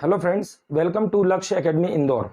Hello friends, welcome to लक्ष्य academy Indore.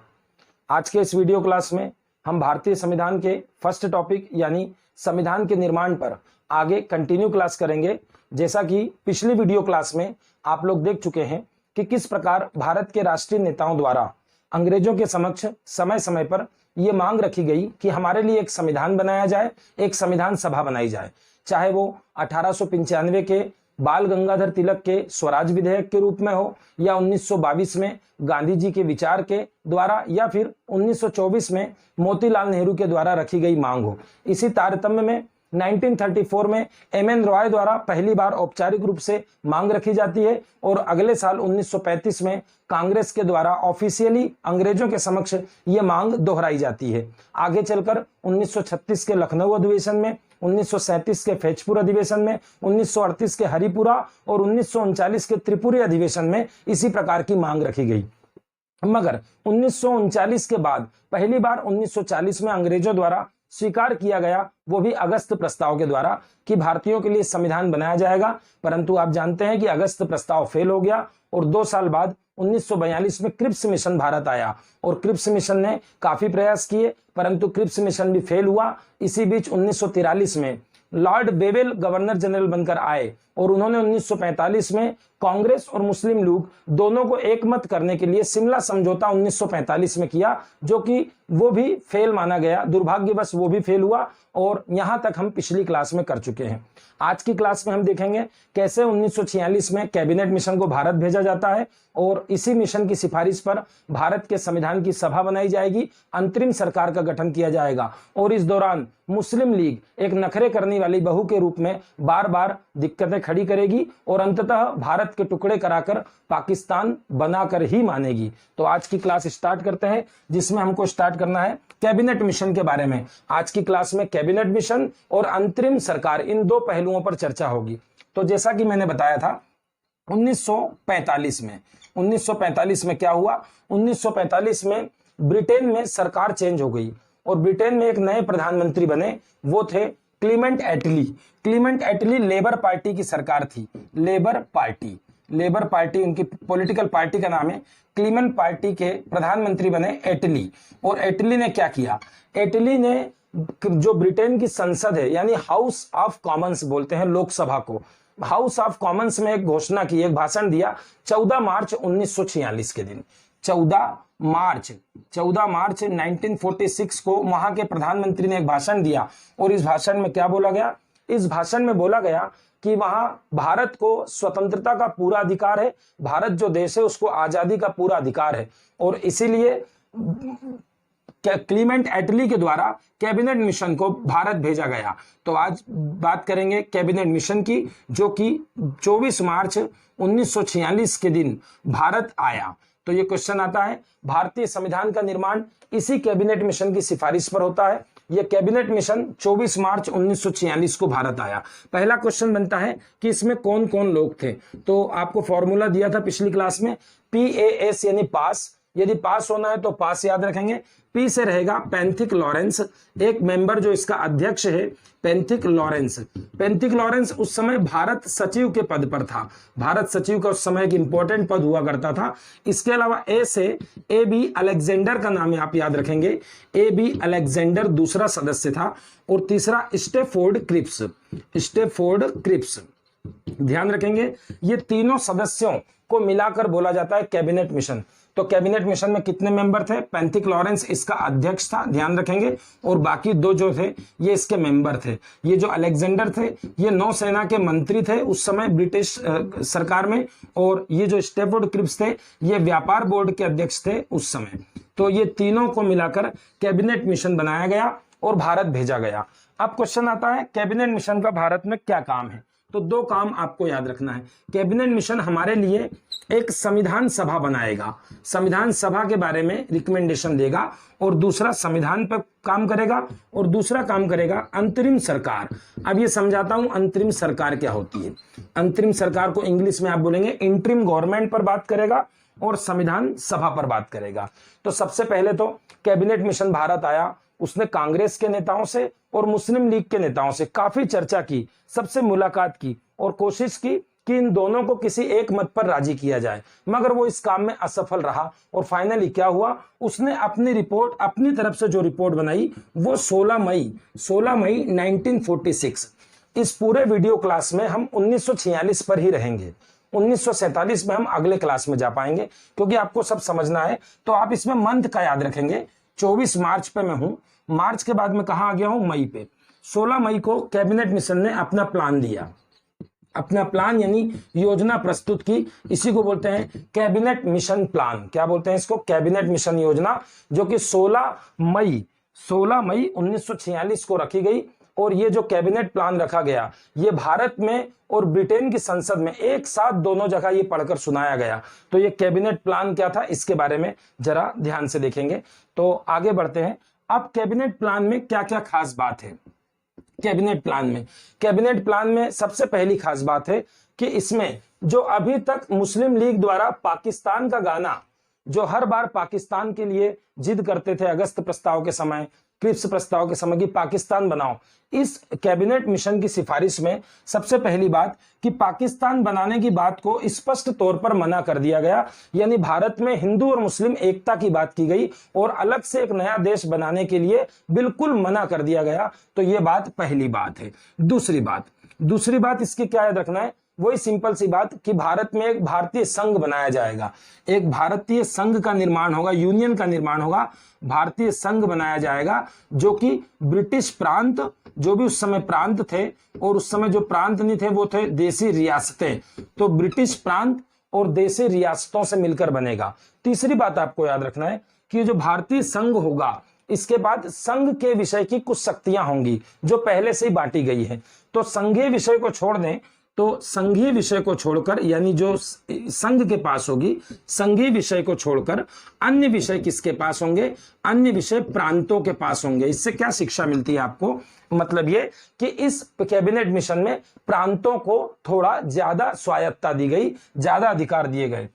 आज के इस वीडियो क्लास में हम भारतीय संविधान के फर्स्ट टॉपिक यानी संविधान के निर्माण पर आगे कंटिन्यू क्लास करेंगे। जैसा कि पिछली वीडियो क्लास में आप लोग देख चुके हैं कि किस प्रकार भारत के राष्ट्रीय नेताओं द्वारा अंग्रेजों के समक्ष समय समय पर यह मांग रखी गई कि हमारे लिए एक संविधान बनाया जाए, एक संविधान सभा बनाई जाए, चाहे वो 1895 के बाल गंगाधर तिलक के स्वराज विधेयक के रूप में हो या 1922 में गांधी जी के विचार के द्वारा या फिर 1924 में मोतीलाल नेहरू के द्वारा रखी गई मांग हो। इसी तारतम्य में 1934 में एम.एन. रॉय द्वारा पहली बार औपचारिक रूप से मांग रखी जाती है और अगले साल 1935 में कांग्रेस के द्वारा ऑफिशियली अंग्रेजों के समक्ष ये मांग दोहराई जाती है। आगे चलकर 1936 के लखनऊ अधिवेशन में, 1937 के फैजपुर अधिवेशन में, 1938 के हरिपुरा और 1939 के त्रिपुरी अधिवेशन में इसी प्रकार की मांग रखी गई। मगर 1939 के बाद पहली बार 1940 में अंग्रेजों द्वारा स्वीकार किया गया, वो भी अगस्त प्रस्ताव के द्वारा, कि भारतीयों के लिए संविधान बनाया जाएगा। परंतु आप जानते हैं कि अगस्त प्रस्ताव फेल हो गया और 2 साल बाद 1942 में क्रिप्स मिशन भारत आया और क्रिप्स मिशन ने काफी प्रयास किए परंतु क्रिप्स मिशन भी फेल हुआ। इसी बीच 1943 में लॉर्ड बेवेल गवर्नर जनरल बनकर आए और उन्होंने 1945 में कांग्रेस और मुस्लिम लीग दोनों को एकमत करने के लिए शिमला समझौता 1945 में किया, जो कि वो भी फेल माना गया। दुर्भाग्यवश वो भी फेल हुआ और यहां तक हम पिछली क्लास में कर चुके हैं। आज की क्लास में हम देखेंगे कैसे 1946 में कैबिनेट मिशन को भारत भेजा जाता है और इसी मिशन की सिफारिश पर भारत के संविधान की सभा बनाई जाएगी, अंतरिम सरकार का गठन किया जाएगा और इस दौरान मुस्लिम लीग एक नखरे करने वाली बहू के रूप में बार बार दिक्कतें खड़ी करेगी और अंततः भारत के टुकड़े कराकर पाकिस्तान बनाकर ही मानेगी। तो आज की क्लास स्टार्ट करते हैं, जिसमें हमको स्टार्ट करना है कैबिनेट मिशन के बारे में। आज की क्लास में कैबिनेट मिशन और अंतरिम सरकार, इन 2 पहलुओं पर चर्चा होगी। तो जैसा कि मैंने बताया था 1945 में क्या हुआ, 1945 में ब्रिटेन में सरकार चेंज हो गई और ब्रिटेन में एक नए प्रधानमंत्री बने, वो थे क्लीमेंट एटली। क्लीमेंट एटली लेबर पार्टी की सरकार थी। लेबर पार्टी उनकी पॉलिटिकल पार्टी का नाम है। क्लीमेंट पार्टी के प्रधानमंत्री बने एटली और एटली ने क्या किया, एटली ने जो ब्रिटेन की संसद है यानी हाउस ऑफ कॉमन्स बोलते हैं लोकसभा को, हाउस ऑफ कॉमन्स में एक घोषणा की, एक भाषण दिया 14 मार्च 1946 के दिन। 14 मार्च 1946 को वहां के प्रधानमंत्री ने एक भाषण दिया और इस भाषण में क्या बोला गया, इस भाषण में बोला गया कि वहां भारत को स्वतंत्रता का पूरा अधिकार है, भारत जो देश है उसको आजादी का पूरा अधिकार है और इसीलिए क्लीमेंट एटली के द्वारा कैबिनेट मिशन को भारत भेजा गया। तो आज बात करेंगे कैबिनेट मिशन की, जो कि 24 मार्च 1946 के दिन भारत आया। तो ये क्वेश्चन आता है, भारतीय संविधान का निर्माण इसी कैबिनेट मिशन की सिफारिश पर होता है। यह कैबिनेट मिशन 24 मार्च 1946 को भारत आया। पहला क्वेश्चन बनता है कि इसमें कौन कौन लोग थे। तो आपको फॉर्मूला दिया था पिछली क्लास में, PAS यानी पास। यदि पास होना है तो पास याद रखेंगे। पी से रहेगा पेंथिक लॉरेंस, एक मेंबर जो इसका अध्यक्ष है पेंथिक लॉरेंस। पेंथिक लॉरेंस उस समय भारत सचिव के पद पर था। भारत सचिव का उस समय एक इंपॉर्टेंट पद हुआ करता था। इसके अलावा ए से AB अलेक्जेंडर का नाम आप याद रखेंगे। AB अलेक्जेंडर दूसरा सदस्य था और तीसरा स्टेफोर्ड क्रिप्स। ध्यान रखेंगे, ये तीनों सदस्यों को मिलाकर बोला जाता है कैबिनेट मिशन। तो कैबिनेट मिशन में कितने मेंबर थे, पेंथिक लॉरेंस इसका अध्यक्ष था, ध्यान रखेंगे, और बाकी 2 जो थे ये इसके मेंबर थे। ये जो अलेक्जेंडर थे ये नौसेना के मंत्री थे उस समय ब्रिटिश सरकार में, और ये जो स्टेफोर्ड क्रिप्स थे ये व्यापार बोर्ड के अध्यक्ष थे उस समय। तो ये तीनों को मिलाकर कैबिनेट मिशन बनाया गया और भारत भेजा गया। अब क्वेश्चन आता है कैबिनेट मिशन का भारत में क्या काम है। तो 2 काम आपको याद रखना है। कैबिनेट मिशन हमारे लिए एक संविधान सभा बनाएगा, संविधान सभा के बारे में रिकमेंडेशन देगा, और दूसरा संविधान पर काम करेगा, और दूसरा काम करेगा अंतरिम सरकार। अब ये समझाता हूं अंतरिम सरकार क्या होती है। अंतरिम सरकार को इंग्लिश में आप बोलेंगे इंटरिम गवर्नमेंट पर बात करेगा और संविधान सभा पर बात करेगा। तो सबसे पहले तो कैबिनेट मिशन भारत आया, उसने कांग्रेस के नेताओं से और मुस्लिम लीग के नेताओं से काफी चर्चा की, सबसे मुलाकात की और कोशिश की कि इन दोनों को किसी एक मत पर राजी किया जाए, मगर वो इस काम में असफल रहा और फाइनली क्या हुआ, उसने अपनी रिपोर्ट, अपनी तरफ से जो रिपोर्ट बनाई वो 16 मई 1946। इस पूरे वीडियो क्लास में हम 1946 पर ही रहेंगे, 1947 में हम अगले क्लास में जा पाएंगे, क्योंकि आपको सब समझना है। तो आप इसमें मंथ का याद रखेंगे। 24 मार्च पे मैं हूं, मार्च के बाद में कहां आ गया हूं, मई पे। 16 मई को कैबिनेट मिशन ने अपना प्लान दिया, अपना प्लान यानी योजना प्रस्तुत की। इसी को बोलते हैं कैबिनेट मिशन प्लान। क्या बोलते हैं इसको, कैबिनेट मिशन योजना, जो कि 16 मई 1946 को रखी गई। और ये जो कैबिनेट प्लान रखा गया, ये भारत में और ब्रिटेन की संसद में एक साथ दोनों जगह ये पढ़कर सुनाया गया। तो ये कैबिनेट प्लान क्या था, इसके बारे में जरा ध्यान से देखेंगे। तो आगे बढ़ते हैं। अब कैबिनेट प्लान में क्या क्या खास बात है। कैबिनेट प्लान में सबसे पहली खास बात है कि इसमें जो अभी तक मुस्लिम लीग द्वारा पाकिस्तान का गाना, जो हर बार पाकिस्तान के लिए जिद करते थे अगस्त प्रस्ताव के समय, क्रिप्स प्रस्ताव के समय, कि पाकिस्तान बनाओ, इस कैबिनेट मिशन की सिफारिश में सबसे पहली बात कि पाकिस्तान बनाने की बात को स्पष्ट तौर पर मना कर दिया गया। यानी भारत में हिंदू और मुस्लिम एकता की बात की गई और अलग से एक नया देश बनाने के लिए बिल्कुल मना कर दिया गया। तो यह बात पहली बात है। दूसरी बात इसकी क्या याद रखना है, वही सिंपल सी बात कि भारत में एक भारतीय संघ बनाया जाएगा, एक भारतीय संघ का निर्माण होगा, यूनियन का निर्माण होगा, भारतीय संघ बनाया जाएगा, जो कि ब्रिटिश प्रांत, जो भी उस समय प्रांत थे, और उस समय जो प्रांत नहीं थे वो थे देशी रियासतें, तो ब्रिटिश प्रांत और देशी रियासतों से मिलकर बनेगा। तीसरी बात आपको याद रखना है कि जो भारतीय संघ होगा, इसके बाद संघ के विषय की कुछ शक्तियां होंगी जो पहले से ही बांटी गई है। तो संघीय विषय को छोड़ दें, तो संघीय विषय को छोड़कर, यानी जो संघ के पास होगी, संघीय विषय को छोड़कर अन्य विषय किसके पास होंगे, अन्य विषय प्रांतों के पास होंगे। इससे क्या शिक्षा मिलती है आपको, मतलब ये कि इस कैबिनेट मिशन में प्रांतों को थोड़ा ज्यादा स्वायत्तता दी गई, ज्यादा अधिकार दिए गए।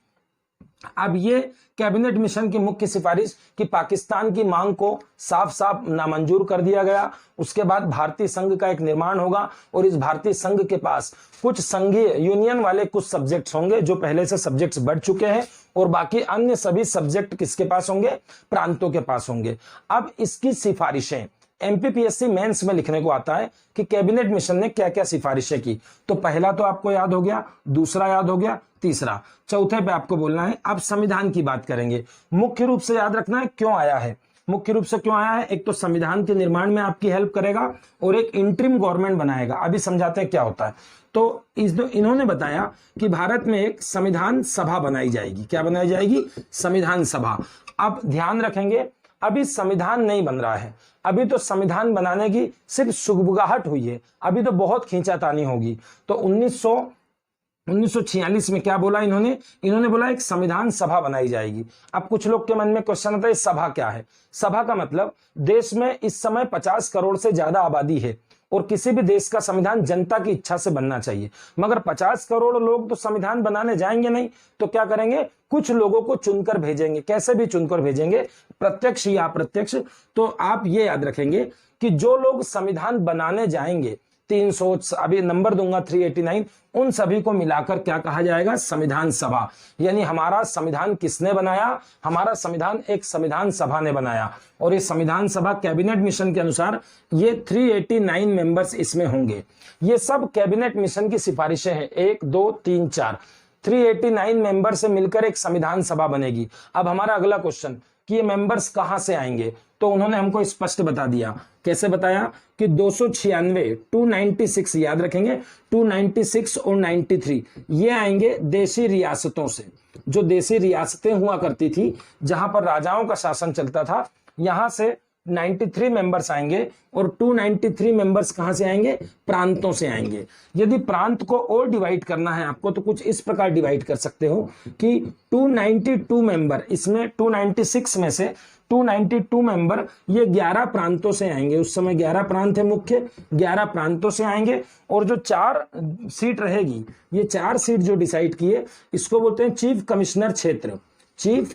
अब ये कैबिनेट मिशन की मुख्य सिफारिश कि पाकिस्तान की मांग को साफ साफ नामंजूर कर दिया गया। उसके बाद भारतीय संघ का एक निर्माण होगा और इस भारतीय संघ के पास कुछ संघीय यूनियन वाले कुछ सब्जेक्ट्स होंगे जो पहले से सब्जेक्ट्स बढ़ चुके हैं, और बाकी अन्य सभी सब्जेक्ट किसके पास होंगे, प्रांतों के पास होंगे। अब इसकी सिफारिशें एमपीपीएससी मेंस में लिखने को आता है कि कैबिनेट मिशन ने क्या क्या सिफारिशें की। तो पहला तो आपको याद हो गया, दूसरा याद हो गया, तीसरा, चौथे पे आपको बोलना है। अब संविधान की बात करेंगे। मुख्य रूप से याद रखना है क्यों आया है, मुख्य रूप से क्यों आया है। एक तो संविधान के निर्माण में आपकी हेल्प करेगा और एक इंटरिम गवर्नमेंट बनाएगा। अभी समझाते हैं क्या होता है। तो इन्होंने बताया कि भारत में एक संविधान सभा बनाई जाएगी। क्या बनाई जाएगी, संविधान सभा। अब ध्यान रखेंगे, अभी संविधान नहीं बन रहा है, अभी तो संविधान बनाने की सिर्फ सुगबुगाहट हुई है, अभी तो बहुत खींचातानी होगी। तो 1946 में क्या बोला इन्होंने बोला एक संविधान सभा बनाई जाएगी। अब कुछ लोग के मन में क्वेश्चन आता है सभा क्या है। सभा का मतलब देश में इस समय 50 करोड़ से ज्यादा आबादी है और किसी भी देश का संविधान जनता की इच्छा से बनना चाहिए, मगर 50 करोड़ लोग तो संविधान बनाने जाएंगे नहीं, तो क्या करेंगे, कुछ लोगों को चुनकर भेजेंगे। कैसे भी चुनकर भेजेंगे, प्रत्यक्ष या अप्रत्यक्ष। तो आप ये याद रखेंगे कि जो लोग संविधान बनाने जाएंगे, 300, अभी नंबर दूंगा 389, उन सभी को मिलाकर क्या कहा जाएगा, संविधान सभा। यानी हमारा संविधान किसने बनाया, हमारा संविधान एक संविधान सभा ने बनाया। और ये संविधान सभा कैबिनेट मिशन के अनुसार ये 389 मेंबर्स इसमें होंगे। ये सब कैबिनेट मिशन की सिफारिशें हैं, 1 2 3 4, 389 मेंबर से मिलकर एक संविधान सभा बनेगी। अब हमारा अगला क्वेश्चन कि ये मेंबर्स कहां से आएंगे, तो उन्होंने हमको स्पष्ट बता दिया। कैसे बताया कि 296 याद रखेंगे, 296 और 93 ये आएंगे देशी रियासतों से। जो देशी रियासतें हुआ करती थी जहां पर राजाओं का शासन चलता था, यहां से 93 मेंबर्स आएंगे। और 293 मेंबर्स कहां से आएंगे, प्रांतों से आएंगे। यदि प्रांत को और डिवाइड करना है आपको तो कुछ इस प्रकार डिवाइड कर सकते हो कि 292 मेंबर, इसमें 296 में से 292 मेंबर ये 11 प्रांतों से आएंगे। उस समय 11 प्रांत है मुख्य, 11 प्रांतों से आएंगे। और जो 4 सीट रहेगी, ये 4 सीट जो डिसाइड किए, इसको बोलते हैं चीफ कमिश्नर क्षेत्र। चीफ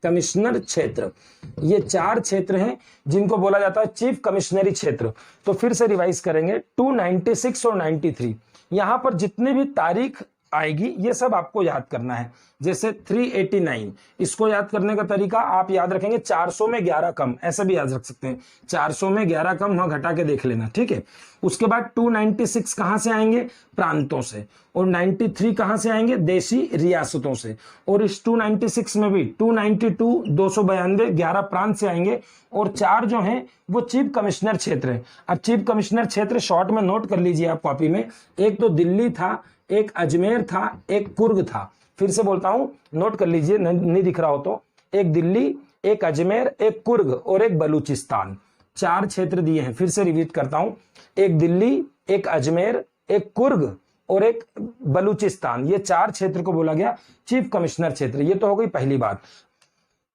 कमिश्नर क्षेत्र, ये 4 क्षेत्र हैं जिनको बोला जाता है चीफ कमिश्नरी क्षेत्र। तो फिर से रिवाइज करेंगे, 296 और 93 यहां पर जितनी भी तारीख आएगी ये सब आपको याद करना है। जैसे 389, इसको याद करने का तरीका आप याद रखेंगे 400 में 11 कम, ऐसा भी याद रख सकते हैं, 400 में 11 कम वहां घटा के देख लेना, ठीक है। उसके बाद 296 कहां से आएंगे? प्रांतों से। और 93 कहां से आएंगे? देशी रियासतों से। और इस 296 में भी 292 292 11 प्रांत से आएंगे, और 4 जो हैं वो चीफ कमिश्नर क्षेत्र है। अब चीफ कमिश्नर क्षेत्र शॉर्ट में नोट कर लीजिए आप कॉपी में, एक तो दिल्ली था, एक अजमेर था, एक कुर्ग था। फिर से बोलता हूं, नोट कर लीजिए, नहीं दिख रहा हो तो, एक दिल्ली, एक अजमेर, एक कुर्ग और एक बलूचिस्तान, 4 क्षेत्र दिए हैं। फिर से रिपीट करता हूं, एक दिल्ली, एक अजमेर, एक कुर्ग और एक बलूचिस्तान, ये 4 क्षेत्र को बोला गया चीफ कमिश्नर क्षेत्र। ये तो हो गई पहली बात।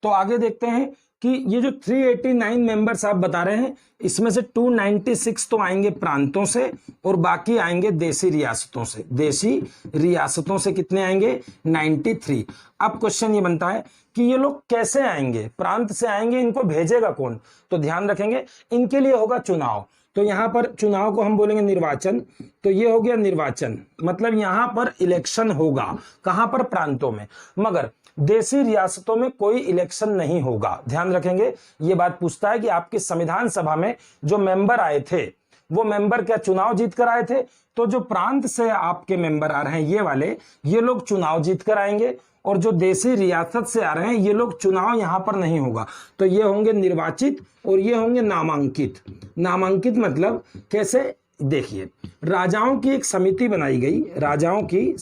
तो आगे देखते हैं कि ये जो 389 मेंबर्स आप बता रहे हैं, इसमें से 296 तो आएंगे प्रांतों से और बाकी आएंगे देशी रियासतों से। देशी रियासतों से कितने आएंगे? 93। अब क्वेश्चन ये बनता है कि ये लोग कैसे आएंगे? प्रांत से आएंगे, इनको भेजेगा कौन? तो ध्यान रखेंगे, इनके लिए होगा चुनाव। तो यहां पर चुनाव को हम बोलेंगे निर्वाचन। तो ये हो गया निर्वाचन, मतलब यहां पर इलेक्शन होगा। कहां पर? प्रांतों में। मगर देशी रियासतों में कोई इलेक्शन नहीं होगा। ध्यान रखेंगे, ये बात पूछता है कि आपकी संविधान सभा में जो मेंबर आए थे वो मेंबर क्या चुनाव जीत कर आए थे? तो जो प्रांत से आपके मेंबर आ रहे हैं ये वाले, ये लोग चुनाव जीत कर आएंगे, और जो देशी रियासत से आ रहे हैं ये लोग चुनाव यहां पर नहीं होगा। तो ये होंगे निर्वाचित और ये होंगे नामांकित। नामांकित मतलब कैसे? देखिए, राजाओं की एक समिति बनाई गई, राजाओं की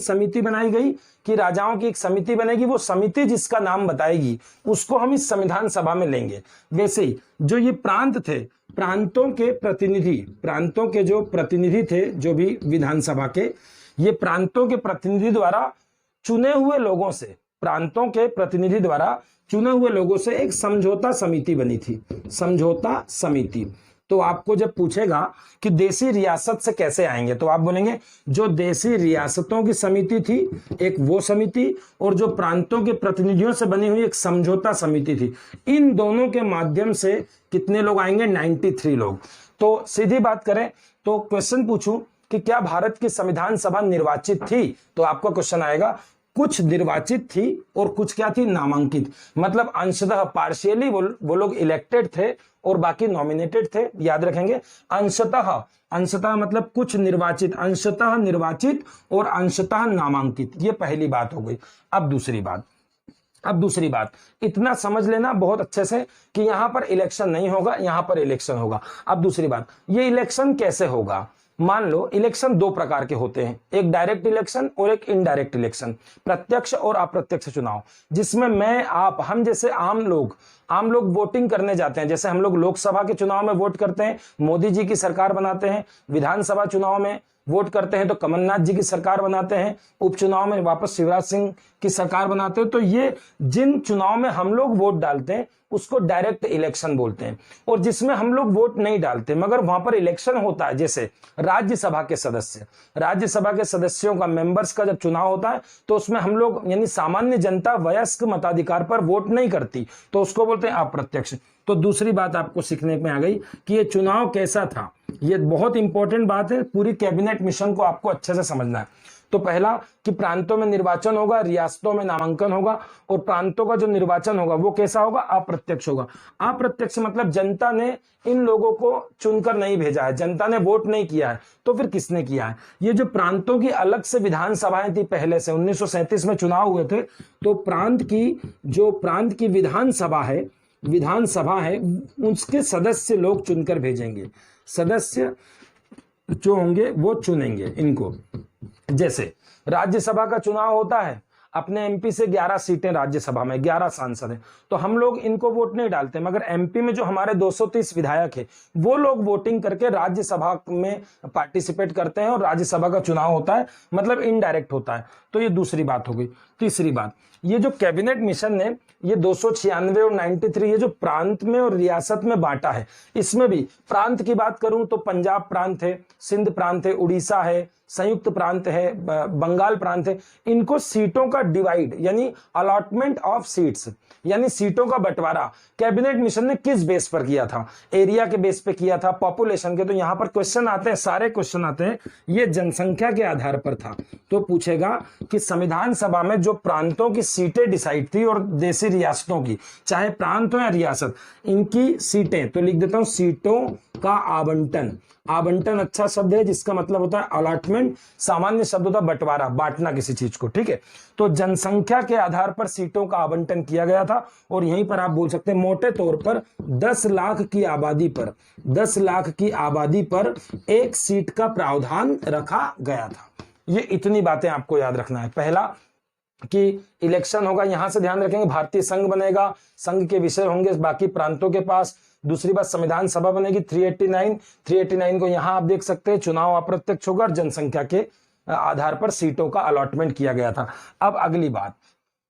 समिति बनाई गई कि राजाओं की एक समिति बनेगी, वो समिति जिसका नाम बताएगी उसको हम इस संविधान सभा में लेंगे। वैसे ही जो ये प्रांत थे, प्रांतों के जो प्रतिनिधि थे, जो भी विधानसभा के, ये प्रांतों के प्रतिनिधि द्वारा चुने हुए लोगों से, प्रांतों के प्रतिनिधि द्वारा चुने हुए लोगों से एक समझौता समिति बनी थी, समझौता समिति। तो आपको जब पूछेगा कि देशी रियासत से कैसे आएंगे, तो आप बोलेंगे जो देशी रियासतों की समिति थी एक वो समिति, और जो प्रांतों के प्रतिनिधियों से बनी हुई एक समझौता समिति थी, इन दोनों के माध्यम से कितने लोग आएंगे? 93 लोग। तो सीधी बात करें तो क्वेश्चन पूछूं कि क्या भारत की संविधान सभा निर्वाचित थी, तो आपका क्वेश्चन आएगा कुछ निर्वाचित थी और कुछ क्या थी? नामांकित। मतलब अंशतः पार्शियली वो लोग इलेक्टेड थे और बाकी नॉमिनेटेड थे। याद रखेंगे, अंशतः मतलब कुछ निर्वाचित, अंशतः निर्वाचित और अंशतः नामांकित। ये पहली बात हो गई। अब दूसरी बात इतना समझ लेना बहुत अच्छे से कि यहां पर इलेक्शन नहीं होगा, यहां पर इलेक्शन होगा। अब दूसरी बात, ये इलेक्शन कैसे होगा? मान लो इलेक्शन 2 प्रकार के होते हैं, एक डायरेक्ट इलेक्शन और एक इनडायरेक्ट इलेक्शन, प्रत्यक्ष और अप्रत्यक्ष चुनाव, जिसमें मैं, आप, हम जैसे आम लोग वोटिंग करने जाते हैं। जैसे हम लोग लोकसभा के चुनाव में वोट करते हैं, मोदी जी की सरकार बनाते हैं, विधानसभा चुनाव में वोट करते हैं तो कमलनाथ जी की सरकार बनाते हैं, उपचुनाव में वापस शिवराज सिंह की सरकार बनाते हैं। तो ये जिन चुनाव में हम लोग वोट डालते हैं उसको डायरेक्ट इलेक्शन बोलते हैं। और जिसमें हम लोग वोट नहीं डालते मगर वहां पर इलेक्शन होता है, जैसे राज्यसभा के सदस्यों का, मेंबर्स का जब चुनाव होता है तो उसमें हम लोग यानी सामान्य जनता वयस्क मताधिकार पर वोट नहीं करती, तो उसको बोलते हैं अप्रत्यक्ष। तो दूसरी बात आपको सीखने में आ गई कि ये चुनाव कैसा था। ये बहुत इंपॉर्टेंट बात है, पूरी कैबिनेट मिशन को आपको अच्छे से समझना है। तो पहला कि प्रांतों में निर्वाचन होगा, रियासतों में नामांकन होगा, और प्रांतों का जो निर्वाचन होगा वो कैसा होगा? अप्रत्यक्ष होगा। अप्रत्यक्ष मतलब जनता ने इन लोगों को चुनकर नहीं भेजा है, जनता ने वोट नहीं किया है, तो फिर किसने किया है? ये जो प्रांतों की अलग से विधानसभाएं थी, पहले से 1937 में चुनाव हुए थे, तो प्रांत की विधानसभा है उसके सदस्य लोग चुनकर भेजेंगे, सदस्य जो होंगे वो चुनेंगे इनको। जैसे राज्यसभा का चुनाव होता है, अपने एमपी से 11 सीटें, राज्यसभा में 11 सांसद हैं, तो हम लोग इनको वोट नहीं डालते, मगर एमपी में जो हमारे 230 विधायक हैं वो लोग वोटिंग करके राज्यसभा में पार्टिसिपेट करते हैं और राज्यसभा का चुनाव होता है, मतलब इनडायरेक्ट होता है। तो ये दूसरी बात हो गई। तीसरी बात, ये जो कैबिनेट मिशन ने ये 296 और 93 ये जो प्रांत में और रियासत में बांटा है, इसमें भी प्रांत की बात करूं तो पंजाब प्रांत है, सिंध प्रांत है, उड़ीसा है, संयुक्त प्रांत है, बंगाल प्रांत है, इनको सीटों का डिवाइड यानी अलॉटमेंट ऑफ सीट्स यानी सीटों का बंटवारा कैबिनेट मिशन ने किस बेस पर किया था? एरिया के बेस पे किया था, पॉपुलेशन के? तो यहां पर क्वेश्चन आते हैं, सारे क्वेश्चन आते हैं, ये जनसंख्या के आधार पर था। तो पूछेगा कि संविधान सभा में जो प्रांतों की सीटें डिसाइड थी और देशी रियासतों की, चाहे प्रांत हो या रियासत, इनकी सीटें, तो लिख देता हूं सीटों का आवंटन। आवंटन अच्छा शब्द है जिसका मतलब होता है अलॉटमेंट, सामान्य शब्द होता है बंटवारा, बांटना किसी चीज को, ठीक है। तो जनसंख्या के आधार पर सीटों का आवंटन किया गया था और यहीं पर आप बोल सकते हैं मोटे तौर पर 10 लाख की आबादी पर, 10 लाख की आबादी पर एक सीट का प्रावधान रखा गया था। ये इतनी बातें आपको याद रखना है। पहला कि इलेक्शन होगा, यहां से ध्यान रखेंगे, भारतीय संघ बनेगा, संघ के विषय होंगे बाकी प्रांतों के पास। दूसरी बात, संविधान सभा बनेगी 389 को यहां आप देख सकते हैं, चुनाव अप्रत्यक्ष होगा और जनसंख्या के आधार पर सीटों का अलॉटमेंट किया गया था। अब अगली बात,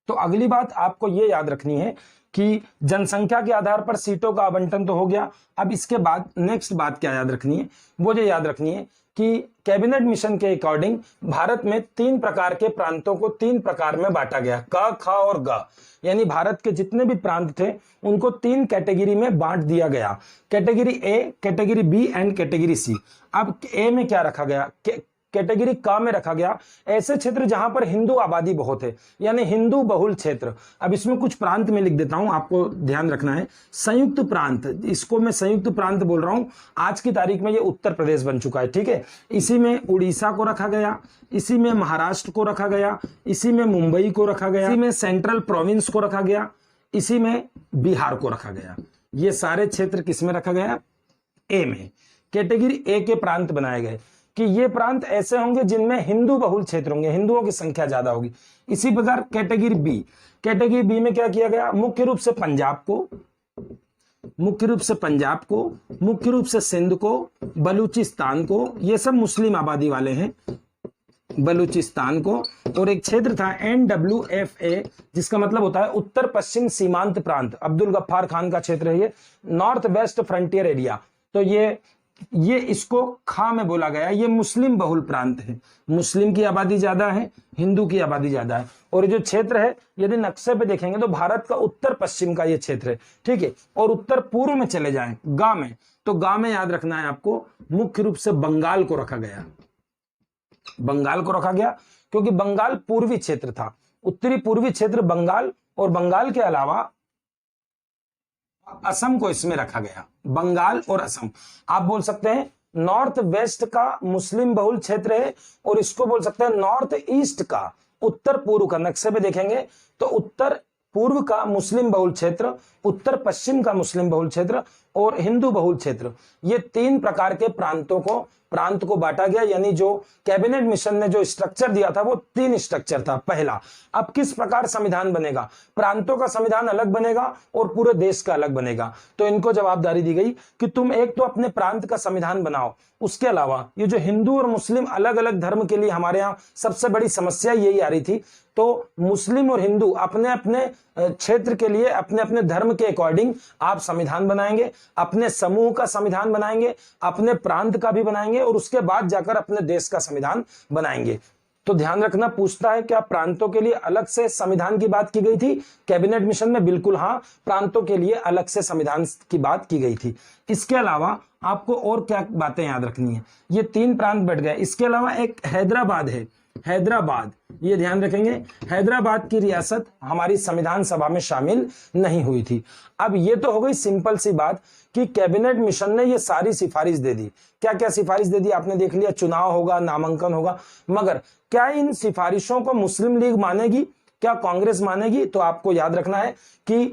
तो अगली बात आपको यह याद रखनी है कि जनसंख्या के आधार पर सीटों का आवंटन तो हो गया। अब इसके बाद नेक्स्ट बात क्या याद रखनी है? वो ये याद रखनी है कि कैबिनेट मिशन के अकॉर्डिंग भारत में 3 प्रकार के प्रांतों को 3 प्रकार में बांटा गया, क, ख और ग, यानी भारत के जितने भी प्रांत थे उनको 3 कैटेगरी में बांट दिया गया, category A, category B and category C. अब ए में क्या रखा गया? कैटेगरी क में रखा गया ऐसे क्षेत्र जहां पर हिंदू आबादी बहुत है, यानी हिंदू बहुल क्षेत्र। अब इसमें कुछ प्रांत में लिख देता हूं, आपको ध्यान रखना है। संयुक्त प्रांत, इसको मैं संयुक्त प्रांत बोल रहा हूं, आज की तारीख में ये उत्तर प्रदेश बन चुका है, ठीक है। इसी में उड़ीसा को रखा गया, इसी में महाराष्ट्र को रखा गया, इसी में मुंबई को रखा गया, इसी में सेंट्रल प्रोविंस को रखा गया, इसी में बिहार को रखा गया। ये सारे क्षेत्र किस में रखा गया? ए में। कैटेगरी ए के प्रांत बनाए गए कि ये प्रांत ऐसे होंगे जिनमें हिंदू बहुल क्षेत्र होंगे, हिंदुओं की संख्या ज्यादा होगी। इसी प्रकार कैटेगरी बी, कैटेगरी बी में क्या किया गया? मुख्य रूप से पंजाब को, मुख्य रूप से पंजाब को, मुख्य रूप से सिंध को, बलूचिस्तान को, ये सब मुस्लिम आबादी वाले हैं, बलूचिस्तान को, और एक क्षेत्र था NWFA जिसका मतलब होता है उत्तर पश्चिम सीमांत प्रांत, अब्दुल गफ्फार खान का क्षेत्र है ये, नॉर्थ वेस्ट फ्रंटियर एरिया। तो ये इसको खा में बोला गया, ये मुस्लिम बहुल प्रांत है, मुस्लिम की आबादी ज्यादा है, हिंदू की आबादी ज्यादा है। और जो क्षेत्र है यदि नक्शे पे देखेंगे तो भारत का उत्तर पश्चिम का ये क्षेत्र है, ठीक है। और उत्तर पूर्व में चले जाएं गा में, तो गा में याद रखना है आपको, मुख्य रूप से बंगाल को रखा गया, बंगाल को रखा गया क्योंकि बंगाल पूर्वी क्षेत्र था, उत्तरी पूर्वी क्षेत्र बंगाल, और बंगाल के अलावा असम को इसमें रखा गया, बंगाल और असम। आप बोल सकते हैं नॉर्थ वेस्ट का मुस्लिम बहुल क्षेत्र है और इसको बोल सकते हैं नॉर्थ ईस्ट का, उत्तर पूर्व का, नक्शे पे देखेंगे तो उत्तर पूर्व का मुस्लिम बहुल क्षेत्र, उत्तर पश्चिम का मुस्लिम बहुल क्षेत्र और हिंदू बहुल क्षेत्र। ये 3 प्रकार के प्रांत को बांटा गया, यानी जो कैबिनेट मिशन ने जो स्ट्रक्चर दिया था वो 3 स्ट्रक्चर था। पहला, अब किस प्रकार संविधान बनेगा? प्रांतों का संविधान अलग बनेगा और पूरे देश का अलग बनेगा। तो इनको जवाबदारी दी गई कि तुम एक तो अपने प्रांत का संविधान बनाओ, उसके अलावा ये जो हिंदू और मुस्लिम अलग अलग धर्म के लिए हमारे यहाँ सबसे बड़ी समस्या यही आ रही थी, तो मुस्लिम और हिंदू अपने अपने क्षेत्र के लिए अपने अपने धर्म के अकॉर्डिंग आप संविधान बनाएंगे, अपने समूह का संविधान बनाएंगे, अपने प्रांत का भी बनाएंगे और उसके बाद जाकर अपने देश का संविधान बनाएंगे। तो ध्यान रखना, पूछता है क्या प्रांतों के लिए अलग से संविधान की बात की गई थी कैबिनेट मिशन में? बिल्कुल हाँ, प्रांतों के लिए अलग से संविधान की बात की गई थी। इसके अलावा आपको और क्या बातें याद रखनी है? ये 3 प्रांत बैठ गए। इसके अलावा एक हैदराबाद है, हैदराबाद, ये ध्यान रखेंगे, हैदराबाद की रियासत हमारी संविधान सभा में शामिल नहीं हुई थी। अब ये तो हो गई सिंपल सी बात कि कैबिनेट मिशन ने ये सारी सिफारिश दे दी। क्या क्या सिफारिश दे दी आपने देख लिया, चुनाव होगा, नामांकन होगा, मगर क्या इन सिफारिशों को मुस्लिम लीग मानेगी, क्या कांग्रेस मानेगी? तो आपको याद रखना है कि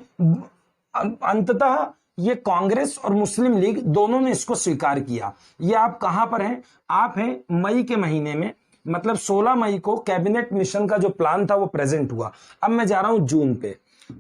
अंततः ये कांग्रेस और मुस्लिम लीग दोनों ने इसको स्वीकार किया। ये आप कहां पर हैं? आप हैं मई के महीने में, मतलब 16 मई को कैबिनेट मिशन का जो प्लान था वो प्रेजेंट हुआ। अब मैं जा रहा हूं जून पे।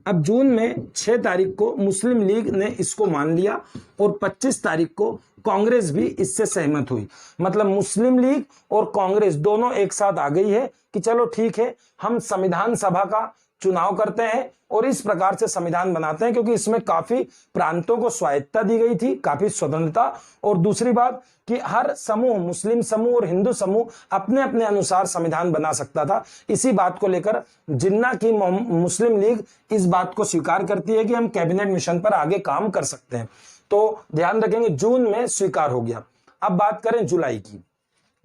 अब जून में 6 तारीख को मुस्लिम लीग ने इसको मान लिया और 25 तारीख को कांग्रेस भी इससे सहमत हुई। मतलब मुस्लिम लीग और कांग्रेस दोनों एक साथ आ गई है कि चलो ठीक है, हम संविधान सभा का चुनाव करते हैं और इस प्रकार से संविधान बनाते हैं, क्योंकि इसमें काफी प्रांतों को स्वायत्तता दी गई थी, काफी स्वतंत्रता। और दूसरी बात कि हर समूह, मुस्लिम समूह और हिंदू समूह अपने अपने अनुसार संविधान बना सकता था। इसी बात को लेकर जिन्ना की मुस्लिम लीग इस बात को स्वीकार करती है कि हम कैबिनेट मिशन पर आगे काम कर सकते हैं। तो ध्यान रखेंगे, जून में स्वीकार हो गया। अब बात करें जुलाई की,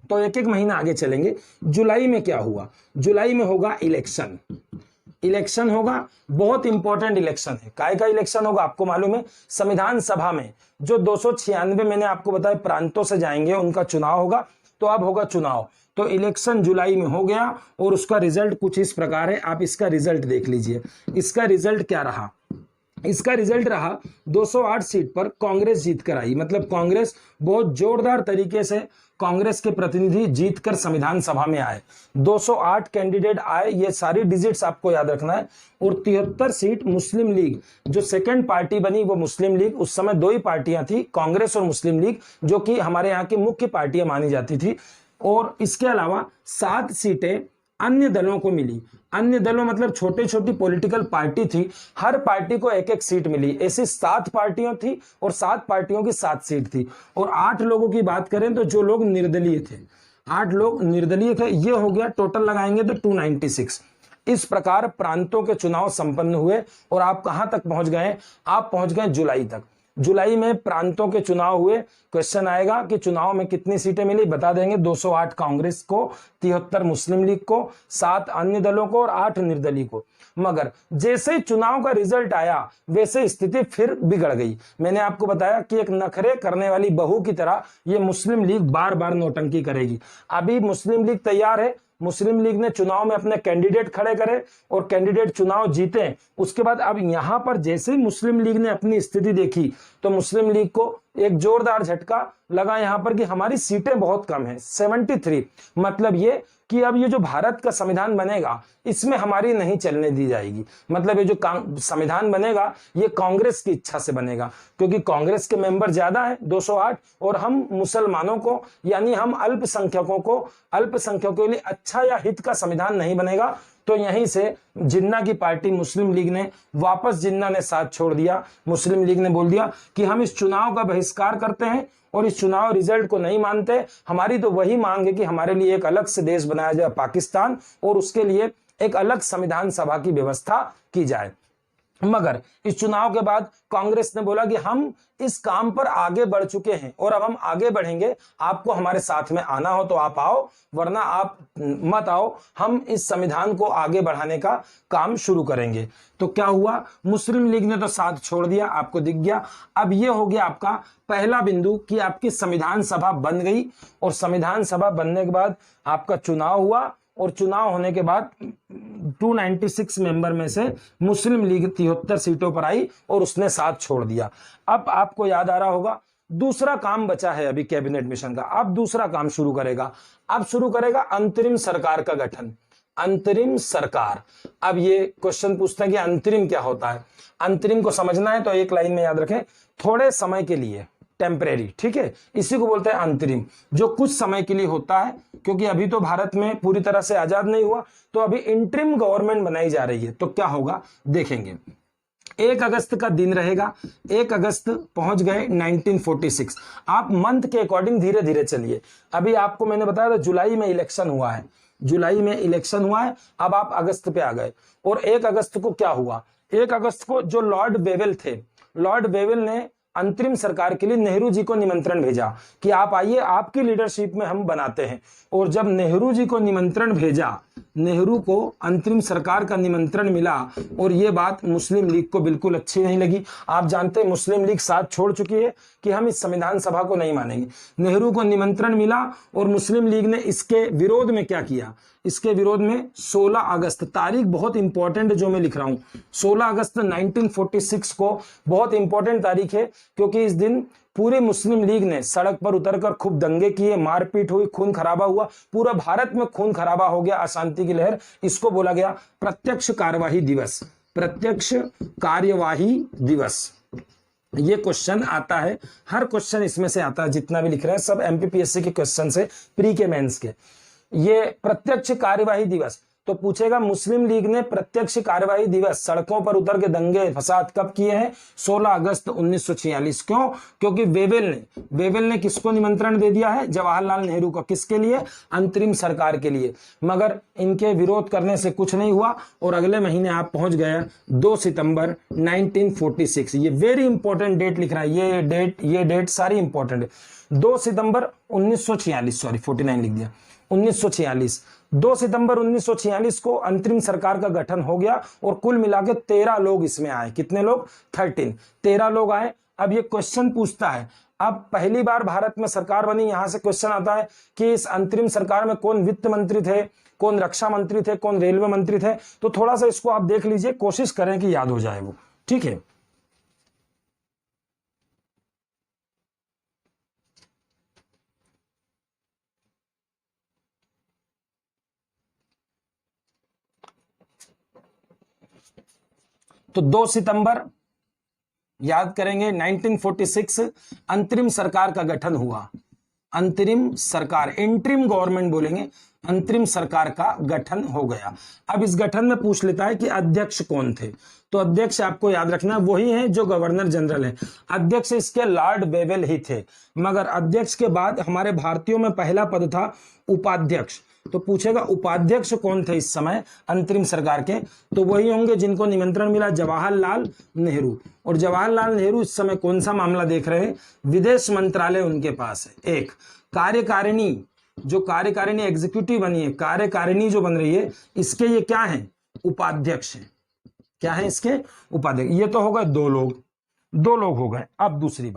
तो एक एक महीना आगे चलेंगे। जुलाई में क्या हुआ? जुलाई में होगा इलेक्शन। इलेक्शन होगा, बहुत इंपॉर्टेंट इलेक्शन है। काय का इलेक्शन होगा आपको मालूम है? संविधान सभा में जो 296 मैंने आपको बताया प्रांतों से जाएंगे, उनका चुनाव होगा। तो अब होगा चुनाव। तो इलेक्शन जुलाई में हो गया और उसका रिजल्ट कुछ इस प्रकार है। आप इसका रिजल्ट देख लीजिए। इसका रिजल्ट क्या रहा? इसका रिजल्ट रहा 208 सीट पर कांग्रेस जीत कर आई। मतलब कांग्रेस बहुत जोरदार तरीके से, कांग्रेस के प्रतिनिधि जीतकर संविधान सभा में आए। 208 कैंडिडेट आए, ये सारी डिजिट्स आपको याद रखना है। और 73 सीट मुस्लिम लीग, जो सेकंड पार्टी बनी वो मुस्लिम लीग। उस समय दो ही पार्टियां थी, कांग्रेस और मुस्लिम लीग, जो कि हमारे यहाँ की मुख्य पार्टियां मानी जाती थी। और इसके अलावा 7 सीटें अन्य दलों को मिली। अन्य दलों मतलब छोटी छोटी पॉलिटिकल पार्टी थी, हर पार्टी को एक एक सीट मिली। ऐसी 7 पार्टियां थी और 7 पार्टियों की 7 सीट थी। और 8 लोगों की बात करें तो जो लोग निर्दलीय थे, 8 लोग निर्दलीय थे। ये हो गया, टोटल लगाएंगे तो 296। इस प्रकार प्रांतों के चुनाव संपन्न हुए। और आप कहां तक पहुंच गए? आप पहुंच गए जुलाई तक। जुलाई में प्रांतों के चुनाव हुए। क्वेश्चन आएगा कि चुनाव में कितनी सीटें मिली, बता देंगे। 208 कांग्रेस को, 73 मुस्लिम लीग को, 7 अन्य दलों को और 8 निर्दलीय को। मगर जैसे ही चुनाव का रिजल्ट आया वैसे स्थिति फिर बिगड़ गई। मैंने आपको बताया कि एक नखरे करने वाली बहू की तरह ये मुस्लिम लीग बार बार नौटंकी करेगी। अभी मुस्लिम लीग तैयार है, मुस्लिम लीग ने चुनाव में अपने कैंडिडेट खड़े करे और कैंडिडेट चुनाव जीते। उसके बाद अब यहां पर जैसे ही मुस्लिम लीग ने अपनी स्थिति देखी तो मुस्लिम लीग को एक जोरदार झटका लगा यहां पर कि हमारी सीटें बहुत कम हैं, 73। मतलब ये कि अब ये जो भारत का संविधान बनेगा इसमें हमारी नहीं चलने दी जाएगी। मतलब ये जो संविधान बनेगा ये कांग्रेस की इच्छा से बनेगा, क्योंकि कांग्रेस के मेंबर ज्यादा है 208, और हम मुसलमानों को यानी हम अल्पसंख्यकों को, अल्पसंख्यकों के लिए अच्छा या हित का संविधान नहीं बनेगा। तो यहीं से जिन्ना की पार्टी मुस्लिम लीग ने वापस, जिन्ना ने साथ छोड़ दिया। मुस्लिम लीग ने बोल दिया कि हम इस चुनाव का बहिष्कार करते हैं और इस चुनाव रिजल्ट को नहीं मानते। हमारी तो वही मांग है कि हमारे लिए एक अलग से देश बनाया जाए पाकिस्तान, और उसके लिए एक अलग संविधान सभा की व्यवस्था की जाए। मगर इस चुनाव के बाद कांग्रेस ने बोला कि हम इस काम पर आगे बढ़ चुके हैं और अब हम आगे बढ़ेंगे। आपको हमारे साथ में आना हो तो आप आओ, वरना आप मत आओ। हम इस संविधान को आगे बढ़ाने का काम शुरू करेंगे। तो क्या हुआ? मुस्लिम लीग ने तो साथ छोड़ दिया, आपको दिख गया। अब ये हो गया आपका पहला बिंदु कि आपकी संविधान सभा बन गई, और संविधान सभा बनने के बाद आपका चुनाव हुआ। और चुनाव होने के बाद 296 मेंबर में से मुस्लिम लीग 73 सीटों पर आई और उसने साथ छोड़ दिया। अब आपको याद आ रहा होगा दूसरा काम बचा है अभी कैबिनेट मिशन का। अब दूसरा काम शुरू करेगा। अब शुरू करेगा अंतरिम सरकार का गठन। अंतरिम सरकार। अब ये क्वेश्चन पूछते हैं कि अंतरिम क्या होता है। अंतरिम को समझना है तो एक लाइन में याद रखें, थोड़े समय के लिए, टेम्परेरी, ठीक है, इसी को बोलते हैं अंतरिम, जो कुछ समय के लिए होता है। क्योंकि अभी तो भारत में पूरी तरह से आजाद नहीं हुआ, तो अभी इंटरिम गवर्नमेंट बनाई जा रही है। तो क्या होगा देखेंगे। 1 अगस्त का दिन रहेगा। 1 अगस्त पहुंच गए 1946। आप मंथ के अकॉर्डिंग धीरे धीरे चलिए। अभी आपको मैंने बताया था जुलाई में इलेक्शन हुआ है, जुलाई में इलेक्शन हुआ है। अब आप अगस्त पे आ गए। और 1 अगस्त को क्या हुआ? 1 अगस्त को जो लॉर्ड वेवेल थे, लॉर्ड वेवेल ने अंतरिम सरकार के लिए नेहरू जी को निमंत्रण भेजा कि आप आइए, आपकी लीडरशिप में हम बनाते हैं। और जब नेहरू जी को निमंत्रण भेजा, नेहरू को अंतरिम सरकार का निमंत्रण मिला, और ये बात मुस्लिम लीग को बिल्कुल अच्छी नहीं लगी। आप जानते हैं मुस्लिम लीग साथ छोड़ चुकी है कि हम इस संविधान सभा को नहीं मानेंगे। नेहरू को निमंत्रण मिला और मुस्लिम लीग ने इसके विरोध में क्या किया? इसके विरोध में 16 अगस्त, तारीख बहुत इंपॉर्टेंट जो मैं लिख रहा हूं, 16 अगस्त 1946 को बहुत इंपॉर्टेंट तारीख है, क्योंकि इस दिन पूरे मुस्लिम लीग ने सड़क पर उतरकर खूब दंगे किए, मारपीट हुई, खून खराबा हुआ, पूरा भारत में खून खराबा हो गया, अशांति की लहर। इसको बोला गया प्रत्यक्ष कार्यवाही दिवस। प्रत्यक्ष कार्यवाही दिवस। ये क्वेश्चन आता है, हर क्वेश्चन इसमें से आता है, जितना भी लिख रहे हैं सब एमपीपीएससी के क्वेश्चन से, प्री के मेंस के। ये प्रत्यक्ष कार्यवाही दिवस तो पूछेगा मुस्लिम लीग ने प्रत्यक्ष कार्यवाही दिवस सड़कों पर उतर के दंगे फसाद कब किए हैं? 16 अगस्त 1946। क्यों? क्योंकि वेवेल ने किसको निमंत्रण दे दिया है? जवाहरलाल नेहरू को। किसके लिए? अंतरिम सरकार के लिए। मगर इनके विरोध करने से कुछ नहीं हुआ और अगले महीने आप पहुंच गए 2 सितंबर 1946। ये वेरी इंपॉर्टेंट डेट लिख रहा है, ये डेट सारी इंपॉर्टेंट है। 2 सितंबर 1946, सॉरी 49 लिख दिया, 1946। 2 सितंबर 1946 को अंतरिम सरकार का गठन हो गया और कुल मिला के 13 लोग इसमें आए। कितने लोग? 13 लोग आए। अब ये क्वेश्चन पूछता है, अब पहली बार भारत में सरकार बनी, यहां से क्वेश्चन आता है कि इस अंतरिम सरकार में कौन वित्त मंत्री थे, कौन रक्षा मंत्री थे, कौन रेलवे मंत्री थे। तो थोड़ा सा इसको आप देख लीजिए, कोशिश करें कि याद हो जाए वो, ठीक है। तो 2 सितंबर याद करेंगे 1946 अंतरिम सरकार का गठन हुआ। अंतरिम सरकार, इंटरिम गवर्नमेंट बोलेंगे, अंतरिम सरकार का गठन हो गया। अब इस गठन में पूछ लेता है कि अध्यक्ष कौन थे। तो अध्यक्ष आपको याद रखना वही है जो गवर्नर जनरल है। अध्यक्ष इसके लॉर्ड वेवेल ही थे, मगर अध्यक्ष के बाद हमारे भारतीयों में पहला पद था उपाध्यक्ष। तो पूछेगा उपाध्यक्ष कौन थे इस समय अंतरिम सरकार के? तो वही होंगे जिनको निमंत्रण मिला, जवाहरलाल नेहरू। और जवाहरलाल नेहरू इस समय कौन सा मामला देख रहे हैं? विदेश मंत्रालय उनके पास है। एक कार्यकारिणी, जो कार्यकारिणी एग्जीक्यूटिव बनी है, कार्यकारिणी जो बन रही है, इसके ये क्या है? उपाध्यक्ष है। क्या है इसके? उपाध्यक्ष। ये तो हो गए 2 लोग हो गए। अब दूसरी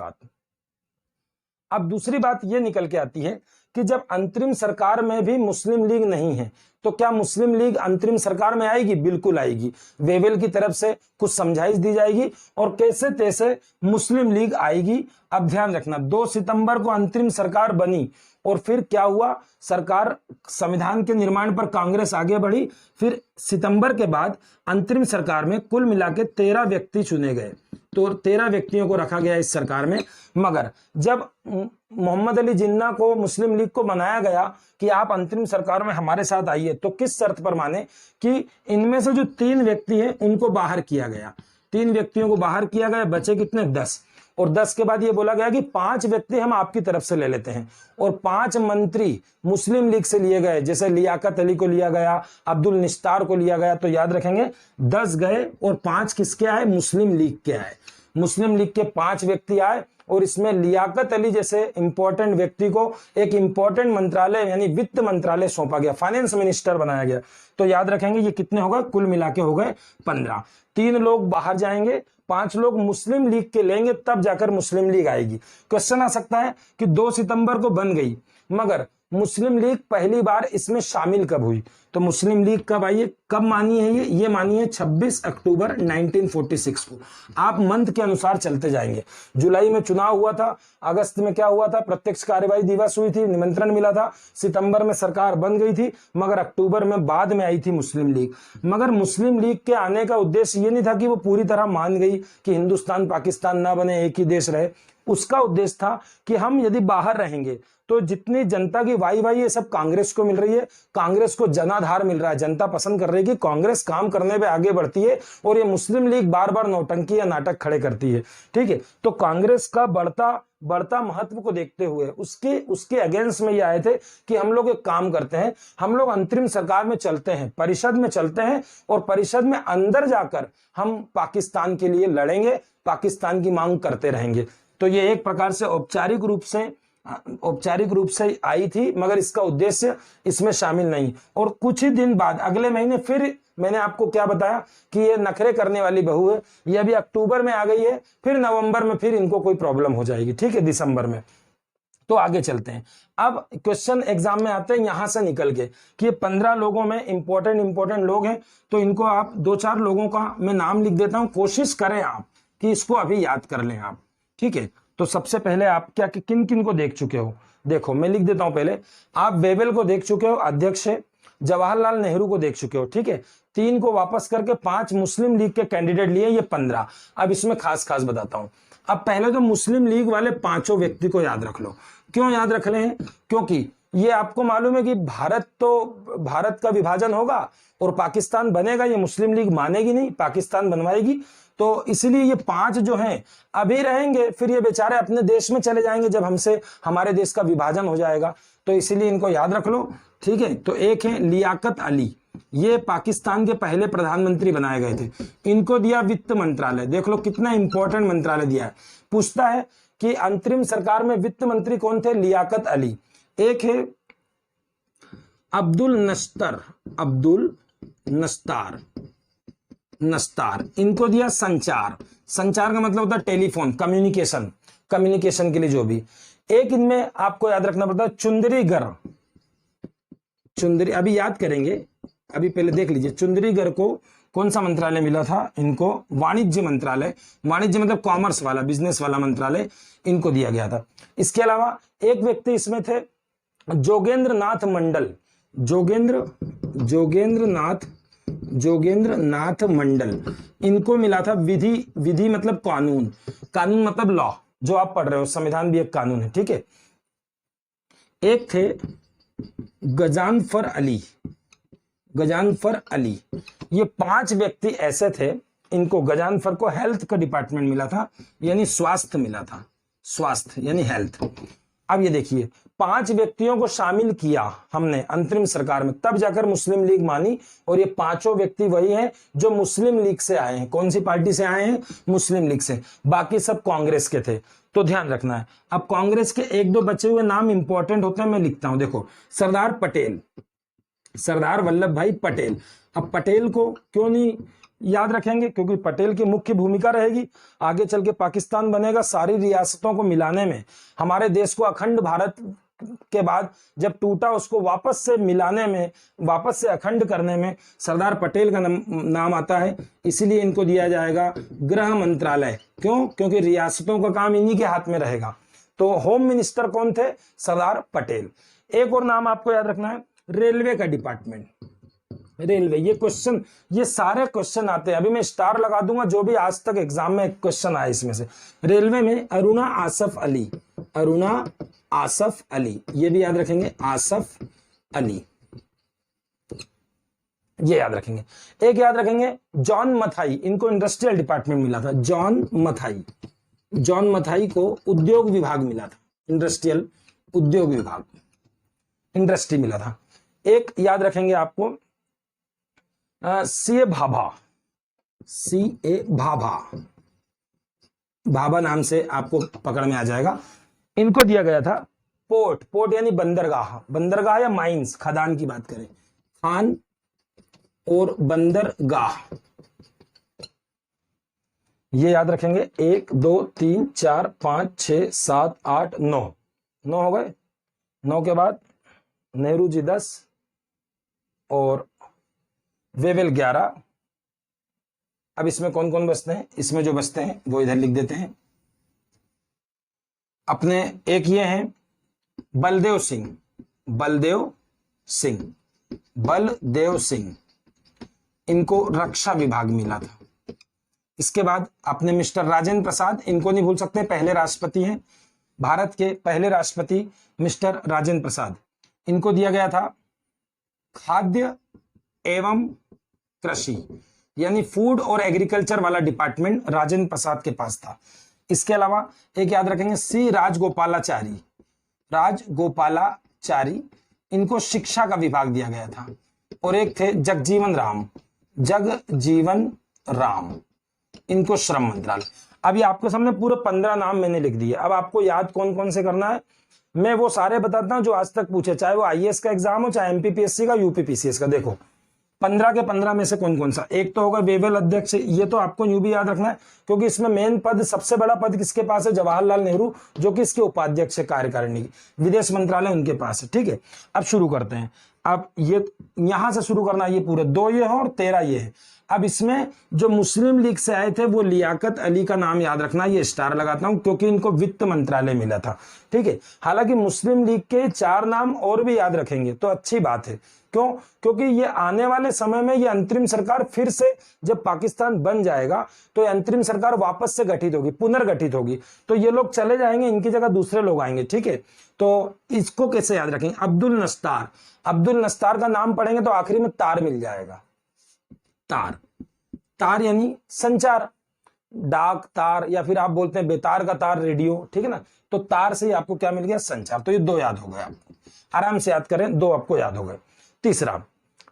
बात ये निकल के आती है कि जब अंतरिम सरकार में भी मुस्लिम लीग नहीं है तो क्या मुस्लिम लीग अंतरिम सरकार में आएगी? बिल्कुल आएगी। वेवेल की तरफ से कुछ समझाइश दी जाएगी और कैसे तैसे मुस्लिम लीग आएगी। अब ध्यान रखना, 2 सितंबर को अंतरिम सरकार बनी और फिर क्या हुआ? सरकार, संविधान के निर्माण पर कांग्रेस आगे बढ़ी। फिर सितंबर के बाद अंतरिम सरकार में कुल मिला के 13 व्यक्ति चुने गए। तो 13 व्यक्तियों को रखा गया इस सरकार में। मगर जब मोहम्मद अली जिन्ना को, मुस्लिम लीग को बनाया गया कि आप अंतरिम सरकार में हमारे साथ आइए, तो किस शर्त पर माने? कि इनमें से जो 3 व्यक्ति हैं उनको बाहर किया गया। 3 व्यक्तियों को बाहर किया गया, बचे कितने? 10। और 10 के बाद ये बोला गया कि 5 व्यक्ति हम आपकी तरफ से ले लेते हैं और 5 मंत्री मुस्लिम लीग से लिए गए, जैसे लियाकत अली को लिया गया, अब्दुल निस्तार को लिया गया। तो याद रखेंगे 10 गए और 5 किसके आए? मुस्लिम लीग के आए। मुस्लिम लीग के 5 व्यक्ति आए और इसमें लियाकत अली जैसे इंपॉर्टेंट व्यक्ति को एक इंपॉर्टेंट मंत्रालय यानी वित्त मंत्रालय सौंपा गया, फाइनेंस मिनिस्टर बनाया गया। तो याद रखेंगे ये कितने हो गए? कुल मिला के हो गए 15। 3 लोग बाहर जाएंगे, 5 लोग मुस्लिम लीग के लेंगे, तब जाकर मुस्लिम लीग आएगी। क्वेश्चन आ सकता है कि 2 सितंबर को बन गई, मगर मुस्लिम लीग पहली बार इसमें शामिल कब हुई? तो मुस्लिम लीग कब आई है, कब मानी है? ये मानी है 26 अक्टूबर 1946 को। आप मंथ के अनुसार चलते जाएंगे। जुलाई में चुनाव हुआ था, अगस्त में क्या हुआ था? प्रत्यक्ष कार्यवाही दिवस हुई थी, निमंत्रण मिला था, सितंबर में सरकार बन गई थी, मगर अक्टूबर में बाद में आई थी मुस्लिम लीग। मगर मुस्लिम लीग के आने का उद्देश्य ये नहीं था कि वो पूरी तरह मान गई कि हिंदुस्तान पाकिस्तान ना बने, एक ही देश रहे। उसका उद्देश्य था कि हम यदि बाहर रहेंगे तो जितनी जनता की वाई ये सब कांग्रेस को मिल रही है, कांग्रेस को जनाधार मिल रहा है, जनता पसंद कर रही है कि कांग्रेस काम करने पे आगे बढ़ती है और ये मुस्लिम लीग बार बार नौटंकी या नाटक खड़े करती है। ठीक है, तो कांग्रेस का बढ़ता महत्व को देखते हुए उसके अगेंस्ट में ये आए थे कि हम लोग एक काम करते हैं, हम लोग अंतरिम सरकार में चलते हैं, परिषद में चलते हैं और परिषद में अंदर जाकर हम पाकिस्तान के लिए लड़ेंगे, पाकिस्तान की मांग करते रहेंगे। तो ये एक प्रकार से औपचारिक रूप से आई थी, मगर इसका उद्देश्य इसमें शामिल नहीं। और कुछ ही दिन बाद अगले महीने फिर मैंने आपको क्या बताया कि ये नखरे करने वाली बहू है, ये अभी अक्टूबर में आ गई है, फिर नवंबर में फिर इनको कोई प्रॉब्लम हो जाएगी। ठीक है, दिसंबर में। तो आगे चलते हैं। अब क्वेश्चन एग्जाम में आते हैं यहां से निकल के कि ये 15 लोगों में इंपॉर्टेंट लोग हैं, तो इनको आप 2-4 लोगों का मैं नाम लिख देता हूं, कोशिश करें आप कि इसको अभी याद कर लें आप। ठीक है, तो सबसे पहले आप क्या किन किन को देख चुके हो? देखो मैं लिख देता हूं पहले। आप वेवेल को देख चुके हो, अध्यक्ष है। जवाहरलाल नेहरू को देख चुके हो। ठीक है, 3 को वापस करके 5 मुस्लिम लीग के कैंडिडेट लिए, ये 15। अब इसमें खास बताता हूं। अब पहले तो मुस्लिम लीग वाले 5 व्यक्ति को याद रख लो। क्यों याद रख रहे हैं? क्योंकि ये आपको मालूम है कि भारत का विभाजन होगा और पाकिस्तान बनेगा, ये मुस्लिम लीग मानेगी नहीं, पाकिस्तान बनवाएगी। तो इसलिए ये 5 जो हैं अभी रहेंगे, फिर ये बेचारे अपने देश में चले जाएंगे जब हमारे देश का विभाजन हो जाएगा। तो इसीलिए इनको याद रख लो, ठीक है। तो एक है लियाकत अली, ये पाकिस्तान के पहले प्रधानमंत्री बनाए गए थे। इनको दिया वित्त मंत्रालय, देख लो कितना इंपॉर्टेंट मंत्रालय दिया है। पूछता है कि अंतरिम सरकार में वित्त मंत्री कौन थे? लियाकत अली। एक है अब्दुल नस्तार, इनको दिया संचार का मतलब होता है टेलीफोन, कम्युनिकेशन के लिए जो भी। एक इनमें आपको याद रखना पड़ता है चुंदरी, अभी याद करेंगे, अभी पहले देख लीजिए चुंदरीगढ़ को कौन सा मंत्रालय मिला था? इनको वाणिज्य मंत्रालय, वाणिज्य मतलब कॉमर्स वाला, बिजनेस वाला मंत्रालय इनको दिया गया था। इसके अलावा एक व्यक्ति इसमें थे जोगेंद्र नाथ मंडल, इनको मिला था विधि मतलब कानून मतलब लॉ, जो आप पढ़ रहे हो, संविधान भी एक कानून है, ठीक है। एक थे गजानफर अली, ये 5 व्यक्ति ऐसे थे, इनको गजानफर को हेल्थ का डिपार्टमेंट मिला था, यानी स्वास्थ्य मिला था, स्वास्थ्य यानी हेल्थ। अब ये देखिए 5 व्यक्तियों को शामिल किया हमने अंतरिम सरकार में, तब जाकर मुस्लिम लीग मानी। और ये 5 व्यक्ति वही हैं जो मुस्लिम लीग से आए हैं। कौन सी पार्टी से आए हैं? मुस्लिम लीग से। बाकी सब कांग्रेस के थे, तो ध्यान रखना है। अब कांग्रेस के 1-2 बचे हुए नाम इंपॉर्टेंट होते हैं, मैं लिखता हूं। देखो सरदार वल्लभ भाई पटेल। अब पटेल को क्यों नहीं याद रखेंगे? क्योंकि पटेल की मुख्य भूमिका रहेगी, आगे चल के पाकिस्तान बनेगा, सारी रियासतों को मिलाने में, हमारे देश को अखंड भारत के बाद जब टूटा उसको वापस से मिलाने में, वापस से अखंड करने में सरदार पटेल का नाम आता है। इसीलिए इनको दिया जाएगा गृह मंत्रालय। क्यों? क्योंकि रियासतों का काम इन्हीं के हाथ में रहेगा। तो होम मिनिस्टर कौन थे? सरदार पटेल। एक और नाम आपको याद रखना है, रेलवे का डिपार्टमेंट, रेलवे। ये सारे क्वेश्चन आते हैं, अभी मैं स्टार लगा दूंगा जो भी आज तक एग्जाम में क्वेश्चन आए इसमें से। रेलवे में अरुणा आसफ अली, ये भी याद रखेंगे, आसफ अली, ये याद रखेंगे। एक याद रखेंगे जॉन मथाई, इनको इंडस्ट्रियल डिपार्टमेंट मिला था। जॉन मथाई को उद्योग विभाग मिला था, इंडस्ट्रियल उद्योग विभाग, इंडस्ट्री मिला था। एक याद रखेंगे आपको सीए भाभा नाम से आपको पकड़ में आ जाएगा। इनको दिया गया था पोर्ट यानी बंदरगाह या माइंस, खदान की बात करें, खान और बंदरगाह, ये याद रखेंगे। 1 2 3 4 5 6 7 8 9 हो गए। 9 के बाद नेहरू जी 10 और वेवेल 11। अब इसमें कौन कौन बचते हैं? इसमें जो बचते हैं वो इधर लिख देते हैं अपने। एक ये हैं बलदेव सिंह, इनको रक्षा विभाग मिला था। इसके बाद अपने मिस्टर राजेंद्र प्रसाद, इनको नहीं भूल सकते, पहले राष्ट्रपति हैं, भारत के पहले राष्ट्रपति मिस्टर राजेंद्र प्रसाद। इनको दिया गया था खाद्य एवं कृषि, यानी फूड और एग्रीकल्चर वाला डिपार्टमेंट राजेंद्र प्रसाद के पास था। इसके अलावा एक याद रखेंगे सी राजगोपालाचारी, इनको शिक्षा का विभाग दिया गया था। और एक थे जगजीवन राम, इनको श्रम मंत्रालय। अभी आपके सामने पूरे 15 नाम मैंने लिख दिए। अब आपको याद कौन कौन से करना है मैं वो सारे बताता हूं जो आज तक पूछे, चाहे वो आईएएस का एग्जाम हो, चाहे एमपीपीएससी का, यूपीपीसीएस का। देखो 15 के 15 में से कौन कौन सा? एक तो होगा वेवेल अध्यक्ष, ये तो आपको यूं भी याद रखना है क्योंकि इसमें मेन पद, सबसे बड़ा पद किसके पास है? जवाहरलाल नेहरू, जो कि इसके उपाध्यक्ष है कार्यकारिणी की, विदेश मंत्रालय उनके पास है। ठीक है, अब शुरू करते हैं। अब ये यहां से शुरू करना, ये पूरे 2 ये है और 13 ये है। अब इसमें जो मुस्लिम लीग से आए थे वो लियाकत अली का नाम याद रखना, ये स्टार लगाता हूं क्योंकि इनको वित्त मंत्रालय मिला था, ठीक है। हालांकि मुस्लिम लीग के 4 नाम और भी याद रखेंगे तो अच्छी बात है। क्यों? क्योंकि ये आने वाले समय में ये अंतरिम सरकार फिर से जब पाकिस्तान बन जाएगा तो ये अंतरिम सरकार वापस से गठित होगी, पुनर्गठित होगी, तो ये लोग चले जाएंगे, इनकी जगह दूसरे लोग आएंगे, ठीक है। तो इसको कैसे याद रखेंगे? अब्दुल नस्तार, अब्दुल नस्तार का नाम पढ़ेंगे तो आखिरी में तार मिल जाएगा। तार, तार यानी संचार, डाक तार, या फिर आप बोलते हैं बेतार का तार, रेडियो, ठीक है ना। तो तार से आपको क्या मिल गया? संचार। तो ये 2 याद हो गए आपको, आराम से याद करें, 2 आपको याद हो गए। तीसरा,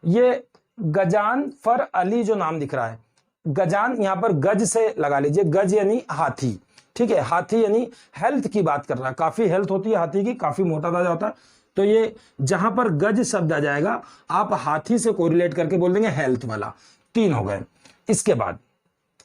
ये गजान फर अली जो नाम दिख रहा है, गजान यहां पर गज से लगा लीजिए, गज यानी हाथी, ठीक है। हाथी यानी हेल्थ की बात कर रहा है, काफी हेल्थ होती है हाथी की, काफी मोटा ताजा होता है। तो ये जहां पर गज शब्द आ जाएगा आप हाथी से कोरिलेट करके बोल देंगे हेल्थ वाला। 3 हो गए। इसके बाद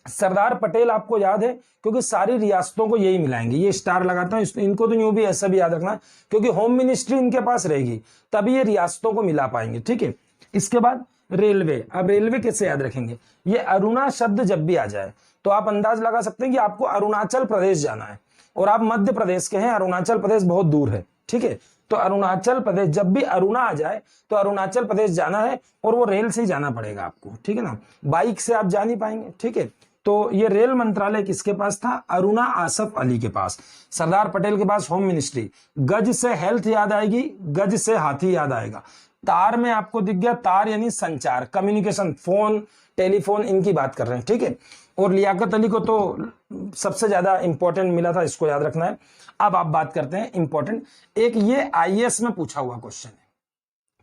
सरदार पटेल आपको याद है क्योंकि सारी रियासतों को यही मिलाएंगे, ये स्टार लगाता हूं, इनको तो यूं भी ऐसा भी याद रखना क्योंकि होम मिनिस्ट्री इनके पास रहेगी, तभी ये रियासतों को मिला पाएंगे, ठीक है। इसके बाद रेलवे, अब रेलवे कैसे याद रखेंगे? ये अरुणा शब्द जब भी आ जाए तो आप अंदाज लगा सकते हैं कि आपको अरुणाचल प्रदेश जाना है और आप मध्य प्रदेश के हैं, अरुणाचल प्रदेश बहुत दूर है, ठीक है। तो अरुणाचल प्रदेश, जब भी अरुणा आ जाए तो अरुणाचल प्रदेश जाना है और वो रेल से ही जाना पड़ेगा आपको, ठीक है ना, बाइक से आप जा नहीं पाएंगे, ठीक है। तो ये रेल मंत्रालय किसके पास था? अरुणा आसफ अली के पास। सरदार पटेल के पास होम मिनिस्ट्री। गज से हेल्थ याद आएगी, गज से हाथी याद आएगा। तार में आपको दिख गया, तार यानी संचार, कम्युनिकेशन, फोन, टेलीफोन, इनकी बात कर रहे हैं, ठीक है। और लियाकत अली को तो सबसे ज्यादा इंपॉर्टेंट मिला था, इसको याद रखना है। अब आप बात करते हैं इंपॉर्टेंट, एक ये आईएएस में पूछा हुआ क्वेश्चन है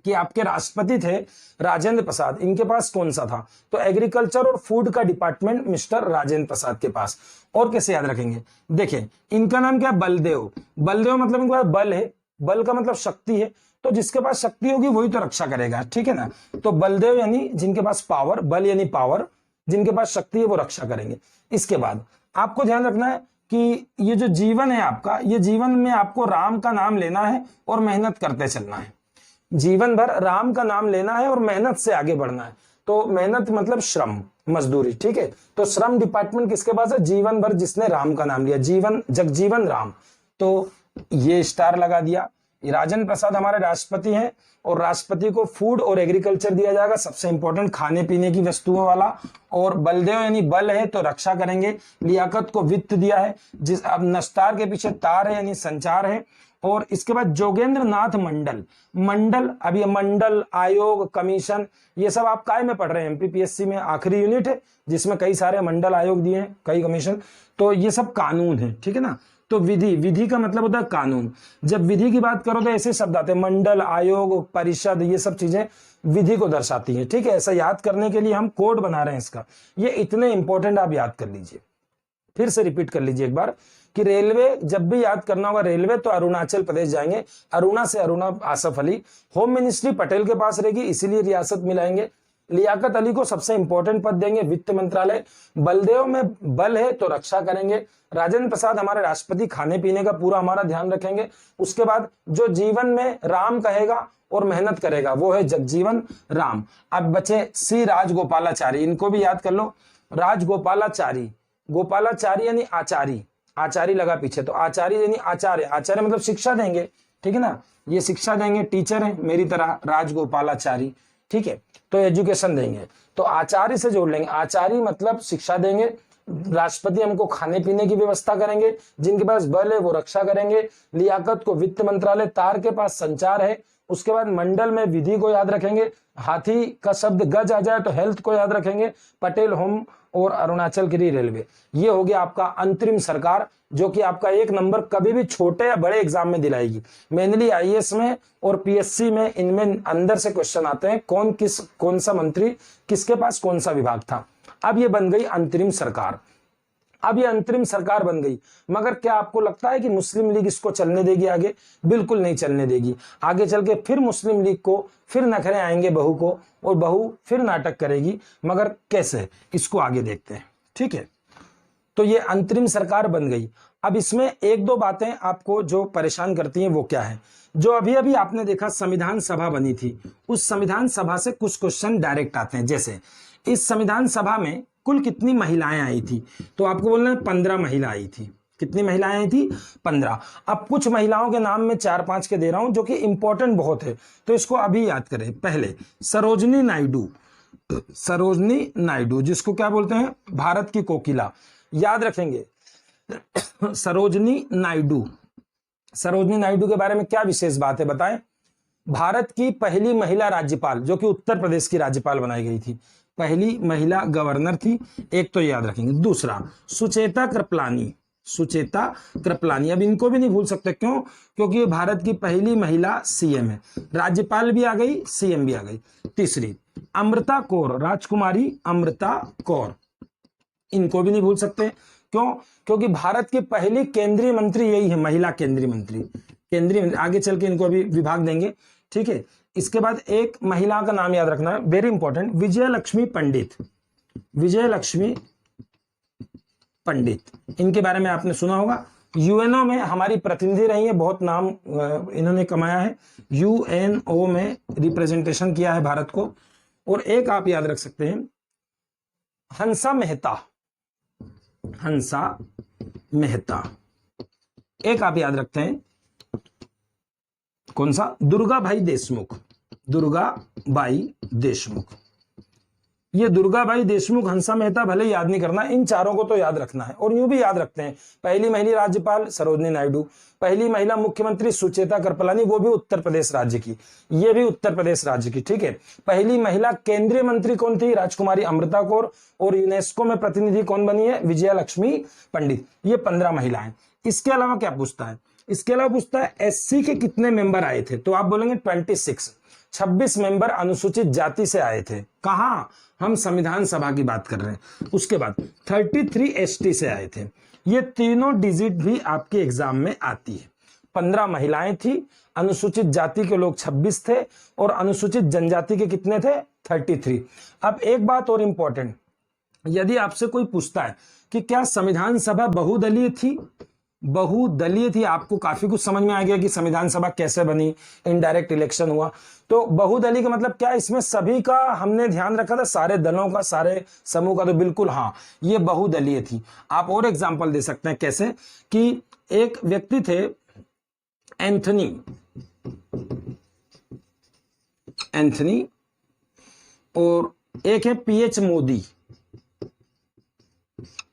कि आपके राष्ट्रपति थे राजेंद्र प्रसाद, इनके पास कौन सा था? तो एग्रीकल्चर और फूड का डिपार्टमेंट मिस्टर राजेंद्र प्रसाद के पास। और कैसे याद रखेंगे? देखिए इनका नाम क्या है? बलदेव। बलदेव मतलब इनके पास बल है, बल का मतलब शक्ति है, तो जिसके पास शक्ति होगी वही तो रक्षा करेगा, ठीक है ना। तो बलदेव यानी जिनके पास पावर, बल यानी पावर, जिनके पास शक्ति है वो रक्षा करेंगे। इसके बाद आपको ध्यान रखना है कि ये जो जीवन है आपका, ये जीवन में आपको राम का नाम लेना है और मेहनत करते चलना है। जीवन भर राम का नाम लेना है और मेहनत से आगे बढ़ना है। तो मेहनत मतलब श्रम, मजदूरी, ठीक है। तो श्रम डिपार्टमेंट किसके पास है? जीवन भर जिसने राम का नाम लिया, जीवन, जगजीवन राम। तो ये स्टार लगा दिया। राजेंद्र प्रसाद हमारे राष्ट्रपति हैं और राष्ट्रपति को फूड और एग्रीकल्चर दिया जाएगा, सबसे इंपॉर्टेंट खाने पीने की वस्तुओं वाला। और बलदेव यानी बल है तो रक्षा करेंगे। लियाकत को वित्त दिया है, जिस अब नस्तार के पीछे तार है यानी संचार है। और इसके बाद जोगेंद्र नाथ मंडल, मंडल, अब ये मंडल, आयोग, कमीशन, ये सब आप काय में पढ़ रहे हैं? एमपीपीएससी में आखिरी यूनिट है जिसमें कई सारे मंडल आयोग दिए हैं, कई कमीशन, तो ये सब कानून है, ठीक है ना। तो विधि, विधि का मतलब होता है कानून। जब विधि की बात करो तो ऐसे शब्द आते हैं, मंडल, आयोग, परिषद, ये सब चीजें विधि को दर्शाती है, ठीक है। ऐसा याद करने के लिए हम कोड बना रहे हैं इसका, ये इतने इंपॉर्टेंट आप याद कर लीजिए। फिर से रिपीट कर लीजिए एक बार कि रेलवे जब भी याद करना होगा रेलवे तो अरुणाचल प्रदेश जाएंगे, अरुणा से अरुणा आसफ अली। होम मिनिस्ट्री पटेल के पास रहेगी इसीलिए रियासत मिलाएंगे। लियाकत अली को सबसे इंपॉर्टेंट पद देंगे, वित्त मंत्रालय। बलदेव में बल है तो रक्षा करेंगे। राजेंद्र प्रसाद हमारे राष्ट्रपति, खाने पीने का पूरा हमारा ध्यान रखेंगे। उसके बाद जो जीवन में राम कहेगा और मेहनत करेगा वो है जगजीवन राम। अब बचे सी राजगोपालाचारी, इनको भी याद कर लो। राजगोपालाचारी, गोपालाचारी यानी आचारी, आचारी लगा पीछे, तो आचार्य यानी आचार्य, आचार्य मतलब शिक्षा देंगे, ठीक है ना, ये शिक्षा देंगे, टीचर है मेरी तरह राजगोपालाचारी, ठीक है। तो एजुकेशन देंगे, तो आचार्य से जोड़ लेंगे, आचार्य मतलब शिक्षा देंगे। राष्ट्रपति हमको खाने पीने की व्यवस्था करेंगे, जिनके पास बल है वो रक्षा करेंगे। लियाकत को वित्त मंत्रालय, तार के पास संचार है। उसके बाद मंडल में विधि को याद रखेंगे, हाथी का शब्द गज आ जाए तो हेल्थ को याद रखेंगे, पटेल होम और अरुणाचल के लिए रेलवे। ये हो गया आपका अंतरिम सरकार, जो कि आपका 1 नंबर कभी भी छोटे या बड़े एग्जाम में दिलाएगी। मेनली आईएएस में और पीएससी में इनमें अंदर से क्वेश्चन आते हैं, कौन सा मंत्री किसके पास कौन सा विभाग था। अब ये बन गई अंतरिम सरकार। अब ये अंतरिम सरकार बन गई, मगर क्या आपको लगता है कि मुस्लिम लीग इसको चलने देगी आगे? बिल्कुल नहीं चलने देगी। आगे चल के फिर मुस्लिम लीग को फिर नखरे आएंगे बहू को, और बहू फिर नाटक करेगी, मगर कैसे, इसको आगे देखते हैं, ठीक है। तो ये अंतरिम सरकार बन गई। अब इसमें 1-2 बातें आपको जो परेशान करती हैं वो क्या है? जो अभी अभी आपने देखा संविधान सभा बनी थी, उस संविधान सभा से कुछ क्वेश्चन डायरेक्ट आते हैं। जैसे इस संविधान सभा में कुल कितनी महिलाएं आई थी? तो आपको बोलना है 15 महिला आई थी। कितनी महिलाएं आई थी? 15। अब कुछ महिलाओं के नाम में 4-5 के दे रहा हूं जो कि इंपॉर्टेंट बहुत है, तो इसको अभी याद करें। पहले सरोजनी नायडू, सरोजनी नायडू जिसको क्या बोलते हैं? भारत की कोकिला, याद रखेंगे। सरोजनी नायडू, सरोजनी नायडू के बारे में क्या विशेष बात है बताएं? भारत की पहली महिला राज्यपाल, जो कि उत्तर प्रदेश की राज्यपाल बनाई गई थी, पहली महिला गवर्नर थी, एक तो याद रखेंगे। दूसरा सुचेता कृपलानी, सुचेता कृपलानी, अब इनको भी नहीं भूल सकते, क्यों? क्योंकि भारत की पहली महिला सीएम है, राज्यपाल भी आ गई, सीएम भी आ गई। तीसरी अमृता कौर, राजकुमारी अमृता कौर, इनको भी नहीं भूल सकते, क्यों? क्योंकि भारत की पहली केंद्रीय मंत्री यही है, महिला केंद्रीय मंत्री, केंद्रीय मंत्री। आगे चल के इनको अभी विभाग देंगे, ठीक है। इसके बाद एक महिला का नाम याद रखना है, वेरी इंपॉर्टेंट, विजय लक्ष्मी पंडित, विजय लक्ष्मी पंडित, इनके बारे में आपने सुना होगा। यूएनओ में हमारी प्रतिनिधि रही है, बहुत नाम इन्होंने कमाया है, यूएनओ में रिप्रेजेंटेशन किया है भारत को। और एक आप याद रख सकते हैं, हंसा मेहता, हंसा मेहता। एक आप याद रखते हैं, कौन सा? दुर्गाबाई देशमुख, दुर्गाबाई देशमुख। ये दुर्गाबाई देशमुख, हंसा मेहता भले याद नहीं करना, इन चारों को तो याद रखना है। और यूं भी याद रखते हैं, पहली महिला राज्यपाल सरोजनी नायडू, पहली महिला मुख्यमंत्री सुचेता कृपलानी, वो भी उत्तर प्रदेश राज्य की, ये भी उत्तर प्रदेश राज्य की, ठीक है। पहली महिला केंद्रीय मंत्री कौन थी? राजकुमारी अमृता कौर। और यूनेस्को में प्रतिनिधि कौन बनी है? विजया लक्ष्मी पंडित। ये 15 महिलाएं। इसके अलावा क्या पूछता है? इसके अलावा पूछता है एससी के कितने मेंबर आए थे? तो आप बोलेंगे 26 मेंबर अनुसूचित जाति से आए थे। कहां? हम संविधान सभा की बात कर रहे हैं। उसके बाद 33 एसटी से आए थे। ये तीनों डिजिट भी आपके एग्जाम में आती है। 15 महिलाएं थी, अनुसूचित जाति के लोग 26 थे, और अनुसूचित जनजाति के कितने थे? 33। अब एक बात और इंपॉर्टेंट, यदि आपसे कोई पूछता है कि क्या संविधान सभा बहुदलीय थी? बहुदलीय थी, आपको काफी कुछ समझ में आ गया कि संविधान सभा कैसे बनी, इनडायरेक्ट इलेक्शन हुआ। तो बहुदलीय का मतलब क्या? इसमें सभी का हमने ध्यान रखा था, सारे दलों का, सारे समूह का? तो बिल्कुल हाँ, ये बहुदलीय थी। आप और एग्जांपल दे सकते हैं, कैसे? कि एक व्यक्ति थे एंथनी, एंथनी, और एक है पीएच मोदी।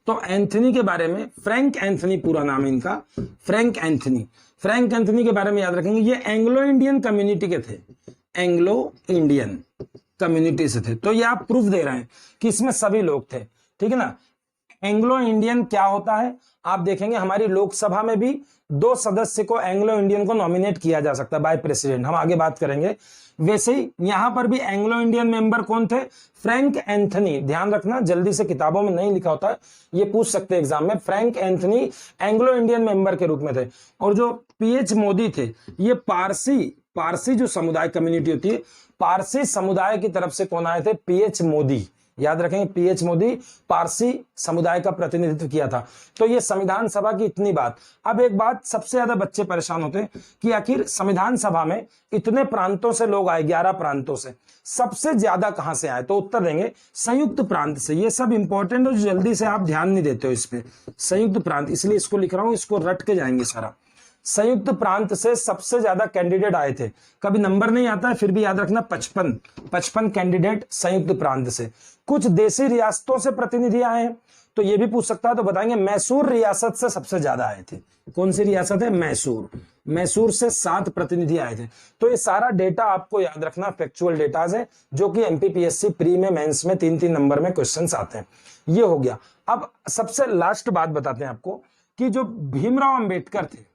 तो एंथनी के बारे में, फ्रैंक एंथनी पूरा नाम है इनका, फ्रैंक एंथनी। फ्रैंक एंथनी के बारे में याद रखेंगे, ये एंग्लो इंडियन कम्युनिटी के थे, एंग्लो इंडियन कम्युनिटी से थे। तो ये आप प्रूफ दे रहे हैं कि इसमें सभी लोग थे, ठीक है ना। एंग्लो इंडियन क्या होता है? आप देखेंगे हमारी लोकसभा में भी 2 सदस्य को, एंग्लो इंडियन को नॉमिनेट किया जा सकता है बाय प्रेसिडेंट, हम आगे बात करेंगे। वैसे ही यहां पर भी एंग्लो इंडियन मेंबर कौन थे? Frank Anthony. ध्यान रखना, जल्दी से किताबों में नहीं लिखा होता है, ये पूछ सकते हैं एग्जाम में। Frank Anthony Anglo Indian member के रूप में थे। और जो पीएच मोदी थे, ये पारसी जो समुदाय कम्युनिटी होती है, पारसी समुदाय की तरफ से कौन आए थे? पीएच मोदी। याद रखेंगे, पीएच मोदी पारसी समुदाय का प्रतिनिधित्व किया था। तो ये संविधान सभा की इतनी बात। अब एक बात, सबसे ज्यादा बच्चे परेशान होते हैं कि आखिर संविधान सभा में इतने प्रांतों से लोग आए, 11 प्रांतों से, सबसे ज्यादा कहां से आए? तो उत्तर देंगे संयुक्त प्रांत से। ये सब इंपॉर्टेंट है, जल्दी से आप ध्यान नहीं देते हो इस पे। संयुक्त प्रांत, इसलिए इसको लिख रहा हूं, इसको रट के जाएंगे सारा। संयुक्त प्रांत से सबसे ज्यादा कैंडिडेट आए थे। कभी नंबर नहीं आता है, फिर भी याद रखना, 55 कैंडिडेट संयुक्त प्रांत से। कुछ देशी रियासतों से प्रतिनिधि आए हैं, तो ये भी पूछ सकता है, तो बताएंगे मैसूर रियासत से सबसे ज्यादा आए थे। कौन सी रियासत है? मैसूर। मैसूर से 7 प्रतिनिधि आए थे। तो ये सारा डेटा आपको याद रखना, फैक्चुअल डेटाज है, जो कि एमपीपीएससी प्री में, मेंस में 3-3 नंबर में क्वेश्चंस आते हैं। ये हो गया। अब सबसे लास्ट बात बताते हैं आपको कि जो भीमराव अंबेडकर थे,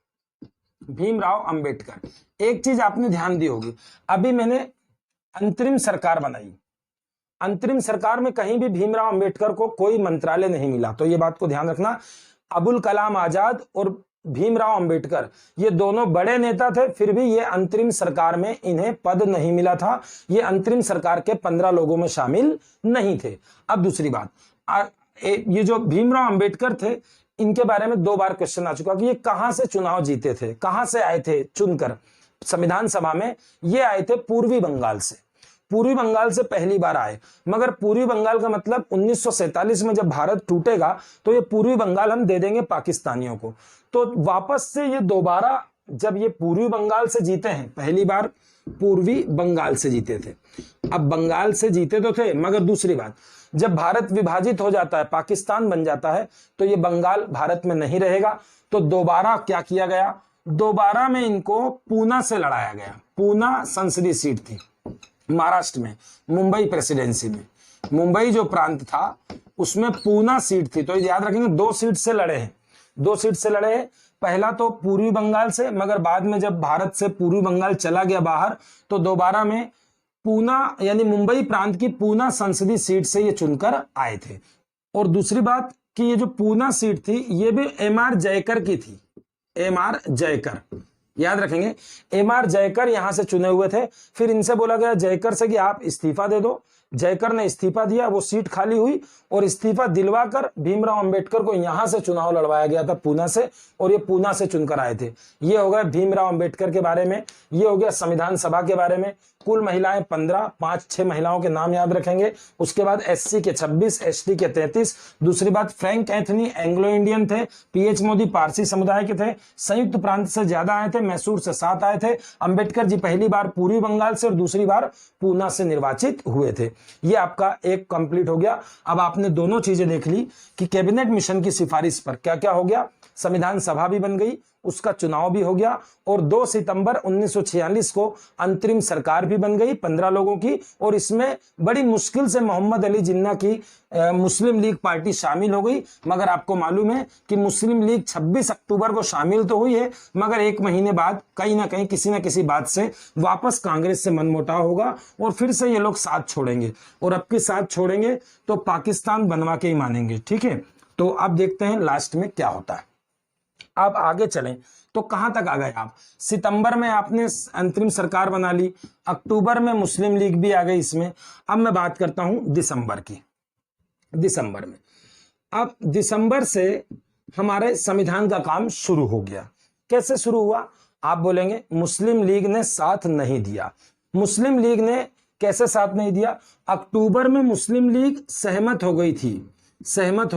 भीमराव अंबेडकर, एक चीज आपने ध्यान दी होगी, अभी मैंने अंतरिम सरकार बनाई, अंतरिम सरकार में कहीं भी भीमराव अंबेडकर को कोई मंत्रालय नहीं मिला। तो ये बात को ध्यान रखना, अबुल कलाम आजाद और भीमराव अंबेडकर ये दोनों बड़े नेता थे, फिर भी ये अंतरिम सरकार में इन्हें पद नहीं मिला था। ये अंतरिम सरकार के 15 लोगों में शामिल नहीं थे। अब दूसरी बात, ये जो भीमराव अंबेडकर थे, इनके बारे में 2 बार क्वेश्चन आ चुका कि ये कहां से चुनाव जीते थे, कहां से आए थे चुनकर संविधान सभा में? ये आए थे पूर्वी बंगाल से। पूर्वी बंगाल से पहली बार आए, मगर पूर्वी बंगाल का मतलब 1947 में जब भारत टूटेगा तो ये पूर्वी बंगाल हम दे देंगे पाकिस्तानियों को। तो वापस से ये दोबारा जब ये पूर्वी बंगाल से जीते हैं, पहली बार पूर्वी बंगाल से जीते थे। अब बंगाल से जीते तो थे, मगर दूसरी बात, जब भारत विभाजित हो जाता है, पाकिस्तान बन जाता है, तो ये बंगाल भारत में नहीं रहेगा। तो दोबारा क्या किया गया, दोबारा में इनको पूना से लड़ाया गया। पूना संसदीय सीट थी महाराष्ट्र में, मुंबई प्रेसिडेंसी में, मुंबई जो प्रांत था उसमें पूना सीट थी। तो याद रखेंगे 2 सीट से लड़े हैं, 2 सीट से लड़े हैं। पहला तो पूर्वी बंगाल से, मगर बाद में जब भारत से पूर्वी बंगाल चला गया बाहर, तो दोबारा में पूना यानी मुंबई प्रांत की पूना संसदीय सीट से ये चुनकर आए थे। और दूसरी बात कि ये जो पूना सीट थी ये भी एमआर जयकर की थी। एमआर जयकर, याद रखेंगे, एमआर जयकर यहां से चुने हुए थे। फिर इनसे बोला गया जयकर से कि आप इस्तीफा दे दो। जयकर ने इस्तीफा दिया, वो सीट खाली हुई और इस्तीफा दिलवाकर भीमराव अंबेडकर को यहां से चुनाव लड़वाया गया था पूना से, और ये पूना से चुनकर आए थे। ये हो गया भीमराव अंबेडकर के बारे में, ये हो गया संविधान सभा के बारे में। कुल महिलाएं 15, 5-6 महिलाओं के नाम याद रखेंगे। उसके बाद एससी के 26, एसटी के 33। दूसरी बात, फ्रैंक एंथनी एंग्लो इंडियन थे, पीएच मोदी पारसी समुदाय के थे, संयुक्त प्रांत से ज्यादा आए थे, मैसूर से 7 आए थे। अंबेडकर जी पहली बार पूर्वी बंगाल से और दूसरी बार पूना से निर्वाचित हुए थे। ये आपका एक कंप्लीट हो गया। अब आपने दोनों चीजें देख ली कि कैबिनेट मिशन की सिफारिश पर क्या क्या हो गया, संविधान सभा भी बन गई, उसका चुनाव भी हो गया, और 2 सितंबर 1946 को अंतरिम सरकार भी बन गई 15 लोगों की। और इसमें बड़ी मुश्किल से मोहम्मद अली जिन्ना की मुस्लिम लीग पार्टी शामिल हो गई। मगर आपको मालूम है कि मुस्लिम लीग 26 अक्टूबर को शामिल तो हुई है, मगर 1 महीने बाद कहीं ना कहीं किसी न किसी बात से वापस कांग्रेस से मनमुटाव होगा और फिर से ये लोग साथ छोड़ेंगे, और अब के साथ छोड़ेंगे तो पाकिस्तान बनवा के ही मानेंगे। ठीक है, तो अब देखते हैं लास्ट में क्या होता है। आप आगे चलें तो कहां तक आ गए आप, सितंबर में आपने अंतरिम सरकार बना ली, अक्टूबर में मुस्लिम लीग भी आ गई इसमें। अब मैं बात करता हूं दिसंबर की। दिसंबर में, अब दिसंबर से हमारे संविधान का काम शुरू हो गया। कैसे शुरू हुआ, आप बोलेंगे मुस्लिम लीग ने साथ नहीं दिया। मुस्लिम लीग ने कैसे साथ नहीं दिया, अक्टूबर में मुस्लिम लीग सहमत हो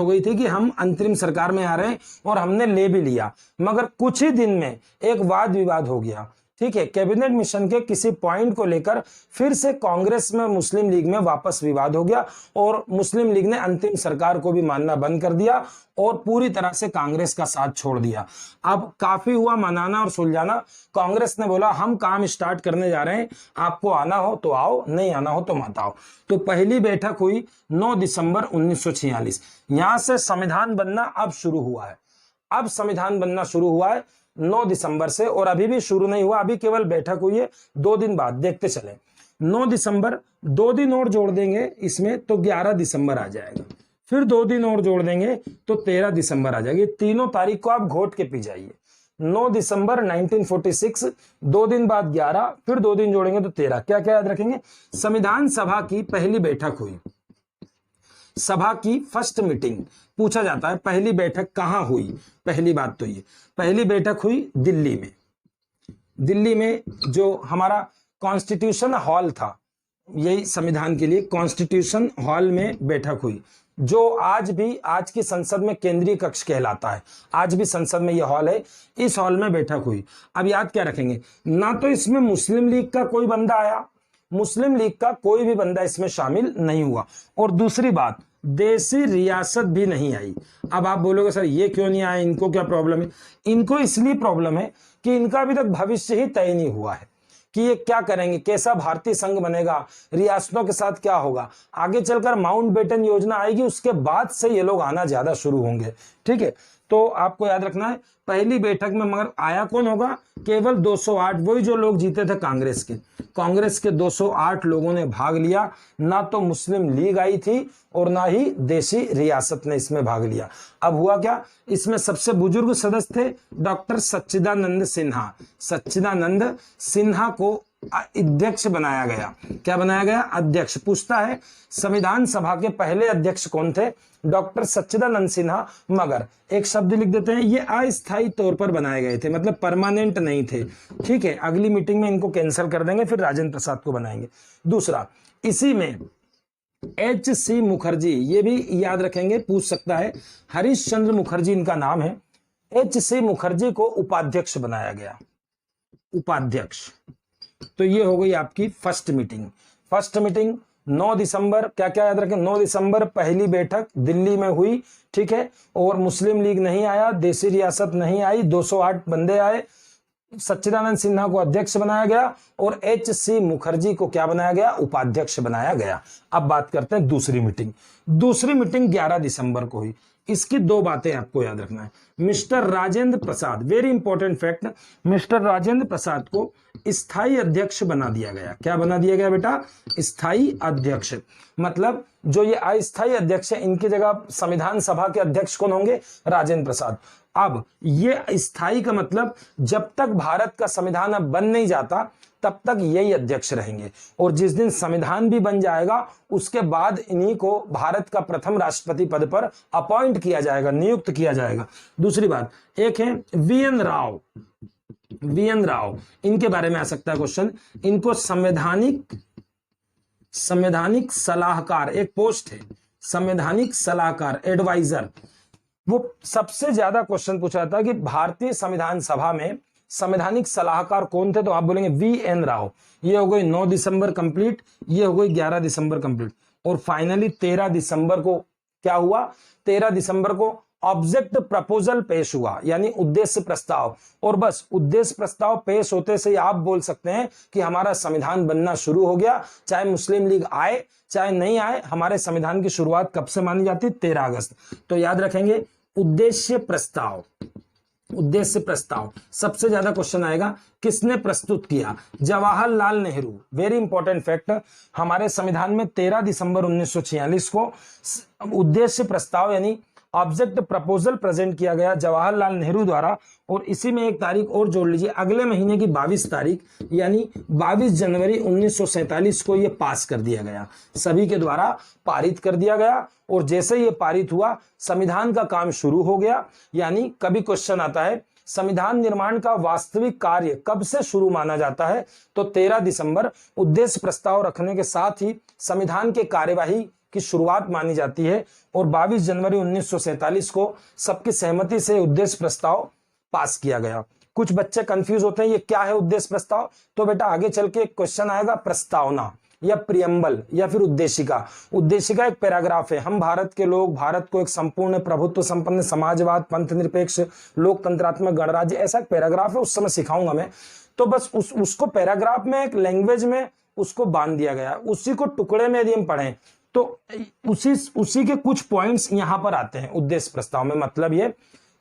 गई थी कि हम अंतरिम सरकार में आ रहे हैं, और हमने ले भी लिया। मगर कुछ ही दिन में एक वाद विवाद हो गया। ठीक है, कैबिनेट मिशन के किसी पॉइंट को लेकर फिर से कांग्रेस में मुस्लिम लीग में वापस विवाद हो गया, और मुस्लिम लीग ने अंतिम सरकार को भी मानना बंद कर दिया और पूरी तरह से कांग्रेस का साथ छोड़ दिया। अब काफी हुआ मनाना और सुलझाना। कांग्रेस ने बोला हम काम स्टार्ट करने जा रहे हैं, आपको आना हो तो आओ, नहीं आना हो तो मत आओ। तो पहली बैठक हुई 9 दिसंबर 1946। यहां से संविधान बनना अब शुरू हुआ है। अब संविधान बनना शुरू हुआ है 9 दिसंबर से, और अभी भी शुरू नहीं हुआ, अभी केवल बैठक हुई है 2 दिन बाद। देखते चले, 9 दिसंबर, 2 दिन और जोड़ देंगे इसमें तो 11 दिसंबर आ जाएगा, फिर 2 दिन और जोड़ देंगे तो 13 दिसंबर आ जाएगी। तीनों तारीख को आप घोट के पी जाइए। 9 दिसंबर 1946, 2 दिन बाद 11, फिर 2 दिन जोड़ेंगे तो 13। क्या क्या याद रखेंगे, संविधान सभा की पहली बैठक हुई, सभा की फर्स्ट मीटिंग। पूछा जाता है पहली बैठक कहां हुई, पहली बात तो ये पहली बैठक हुई दिल्ली में। दिल्ली में जो हमारा कॉन्स्टिट्यूशन हॉल था, यही संविधान के लिए कॉन्स्टिट्यूशन हॉल में बैठक हुई, जो आज भी आज की संसद में केंद्रीय कक्ष कहलाता है। आज भी संसद में यह हॉल है, इस हॉल में बैठक हुई। अब याद क्या रखेंगे, ना तो इसमें मुस्लिम लीग का कोई बंदा आया, मुस्लिम लीग का कोई भी बंदा इसमें शामिल नहीं हुआ, और दूसरी बात देसी रियासत भी नहीं आई। अब आप बोलोगे सर ये क्यों नहीं आया, इनको क्या प्रॉब्लम है? इनको इसलिए प्रॉब्लम है कि इनका अभी तक भविष्य ही तय नहीं हुआ है कि ये क्या करेंगे, कैसा भारतीय संघ बनेगा, रियासतों के साथ क्या होगा। आगे चलकर माउंटबेटन योजना आएगी, उसके बाद से ये लोग आना ज्यादा शुरू होंगे। ठीक है, तो आपको याद रखना है पहली बैठक में मगर आया कौन होगा, केवल 208, वही जो लोग जीते थे कांग्रेस के 208 लोगों ने भाग लिया। ना तो मुस्लिम लीग आई थी और ना ही देसी रियासत ने इसमें भाग लिया। अब हुआ क्या, इसमें सबसे बुजुर्ग सदस्य थे डॉक्टर सच्चिदानंद सिन्हा। सच्चिदानंद सिन्हा को अध्यक्ष बनाया गया। क्या बनाया गया, अध्यक्ष। पूछता है संविधान सभा के पहले अध्यक्ष कौन थे, डॉक्टर सच्चिदानंद सिन्हा। मगर एक शब्द लिख देते हैं, ये अस्थायी तौर पर बनाए गए थे, मतलब परमानेंट नहीं थे। ठीक है, अगली मीटिंग में इनको कैंसिल कर देंगे, फिर राजेंद्र प्रसाद को बनाएंगे। दूसरा, इसी में H.C. मुखर्जी, ये भी याद रखेंगे, पूछ सकता है, हरीश चंद्र मुखर्जी इनका नाम है। H.C. मुखर्जी को उपाध्यक्ष बनाया गया, उपाध्यक्ष। तो ये हो गई आपकी फर्स्ट मीटिंग। फर्स्ट मीटिंग 9 दिसंबर, क्या क्या याद रखें, 9 दिसंबर पहली बैठक दिल्ली में हुई, ठीक है। और मुस्लिम लीग नहीं आया, देसी रियासत नहीं आई, 208 बंदे आए, सच्चिदानंद सिन्हा को अध्यक्ष बनाया गया और H.C. मुखर्जी को क्या बनाया गया, उपाध्यक्ष बनाया गया। अब बात करते हैं दूसरी मीटिंग। दूसरी मीटिंग 11 दिसंबर को हुई। इसकी दो बातें आपको याद रखना है। Mister Rajendra Prasad, very important fact, mister Rajendra Prasad को स्थायी अध्यक्ष बना दिया गया। क्या बना दिया गया बेटा, स्थायी अध्यक्ष। मतलब जो ये अस्थायी अध्यक्ष है, इनकी जगह संविधान सभा के अध्यक्ष कौन होंगे, राजेंद्र प्रसाद। अब ये स्थायी का मतलब जब तक भारत का संविधान अब बन नहीं जाता तब तक यही अध्यक्ष रहेंगे, और जिस दिन संविधान भी बन जाएगा उसके बाद इन्हीं को भारत का प्रथम राष्ट्रपति पद पर अपॉइंट किया जाएगा, नियुक्त किया जाएगा। दूसरी बात, एक है वी.एन. राव, वी.एन. राव, इनके बारे में आ सकता है क्वेश्चन। इनको संवैधानिक सलाहकार, एक पोस्ट है, संवैधानिक सलाहकार, एडवाइजर। वो सबसे ज्यादा क्वेश्चन पूछा था कि भारतीय संविधान सभा में संवैधानिक सलाहकार कौन थे, तो आप बोलेंगे वी.एन. राव। ये हो गई 9 दिसंबर कंप्लीट, ये हो गई 11 दिसंबर कंप्लीट, और फाइनली 13 दिसंबर को क्या हुआ, 13 दिसंबर को ऑब्जेक्ट प्रपोजल पेश हुआ, यानी उद्देश्य प्रस्ताव। और बस उद्देश्य प्रस्ताव पेश होते से ही आप बोल सकते हैं कि हमारा संविधान बनना शुरू हो गया। चाहे मुस्लिम लीग आए चाहे नहीं आए, हमारे संविधान की शुरुआत कब से मानी जाती है, 13 अगस्त। तो याद रखेंगे उद्देश्य प्रस्ताव, उद्देश्य प्रस्ताव सबसे ज्यादा क्वेश्चन आएगा, किसने प्रस्तुत किया, Jawaharlal Nehru. Very important fact, हमारे संविधान में 13 दिसंबर 1946 को उद्देश्य प्रस्ताव यानी ऑब्जेक्ट प्रपोजल प्रेजेंट किया गया जवाहरलाल नेहरू द्वारा। और इसी में एक तारीख और जोड़ लीजिए, अगले महीने की 22 तारीख यानी 22 जनवरी 1947 को यह पास कर दिया गया, सभी के द्वारा पारित कर दिया गया। और जैसे ये पारित हुआ, संविधान का काम शुरू हो गया। यानी कभी क्वेश्चन आता है संविधान निर्माण का वास्तविक कार्य कब से शुरू माना जाता है, तो 13 दिसंबर उद्देश्य प्रस्ताव रखने के साथ ही संविधान के कार्यवाही की शुरुआत मानी जाती है। और 22 जनवरी 1947 को सबकी सहमति से उद्देश्य प्रस्ताव पास किया गया। कुछ बच्चे कंफ्यूज होते हैं ये क्या है उद्देश्य प्रस्ताव, तो बेटा आगे चल के क्वेश्चन आएगा प्रस्तावना या प्रियम्बल या फिर उद्देशिका। उद्देशिका एक पैराग्राफ है, हम भारत के लोग भारत को एक संपूर्ण प्रभुत्व संपन्न समाजवाद, पंथ निरपेक्ष, लोकतंत्रात्मक गणराज्य, ऐसा एक पैराग्राफ है, उस समय सिखाऊंगा मैं। तो बस उसको पैराग्राफ में एक लैंग्वेज में उसको बांध दिया गया, उसी को टुकड़े में यदि हम पढ़ें तो उसी के कुछ पॉइंट्स यहां पर आते हैं उद्देश्य प्रस्ताव में। मतलब ये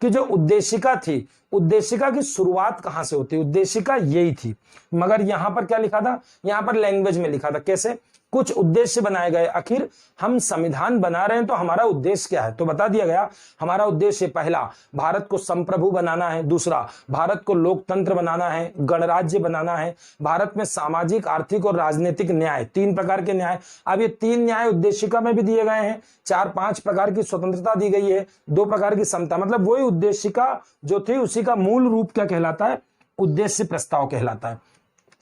कि जो उद्देशिका थी, उद्देशिका की शुरुआत कहां से होती है, उद्देशिका यही थी, मगर यहां पर क्या लिखा था, यहां पर लैंग्वेज में लिखा था। कैसे, कुछ उद्देश्य बनाए गए, आखिर हम संविधान बना रहे हैं तो हमारा उद्देश्य क्या है, तो बता दिया गया हमारा उद्देश्य पहला भारत को संप्रभु बनाना है, दूसरा भारत को लोकतंत्र बनाना है, गणराज्य बनाना है, भारत में सामाजिक, आर्थिक और राजनीतिक न्याय, 3 प्रकार के न्याय। अब ये 3 न्याय उद्देशिका में भी दिए गए हैं, 4-5 प्रकार की स्वतंत्रता दी गई है, 2 प्रकार की समता। मतलब वही उद्देशिका जो थी उसी का मूल रूप क्या कहलाता है, उद्देश्य प्रस्ताव कहलाता है।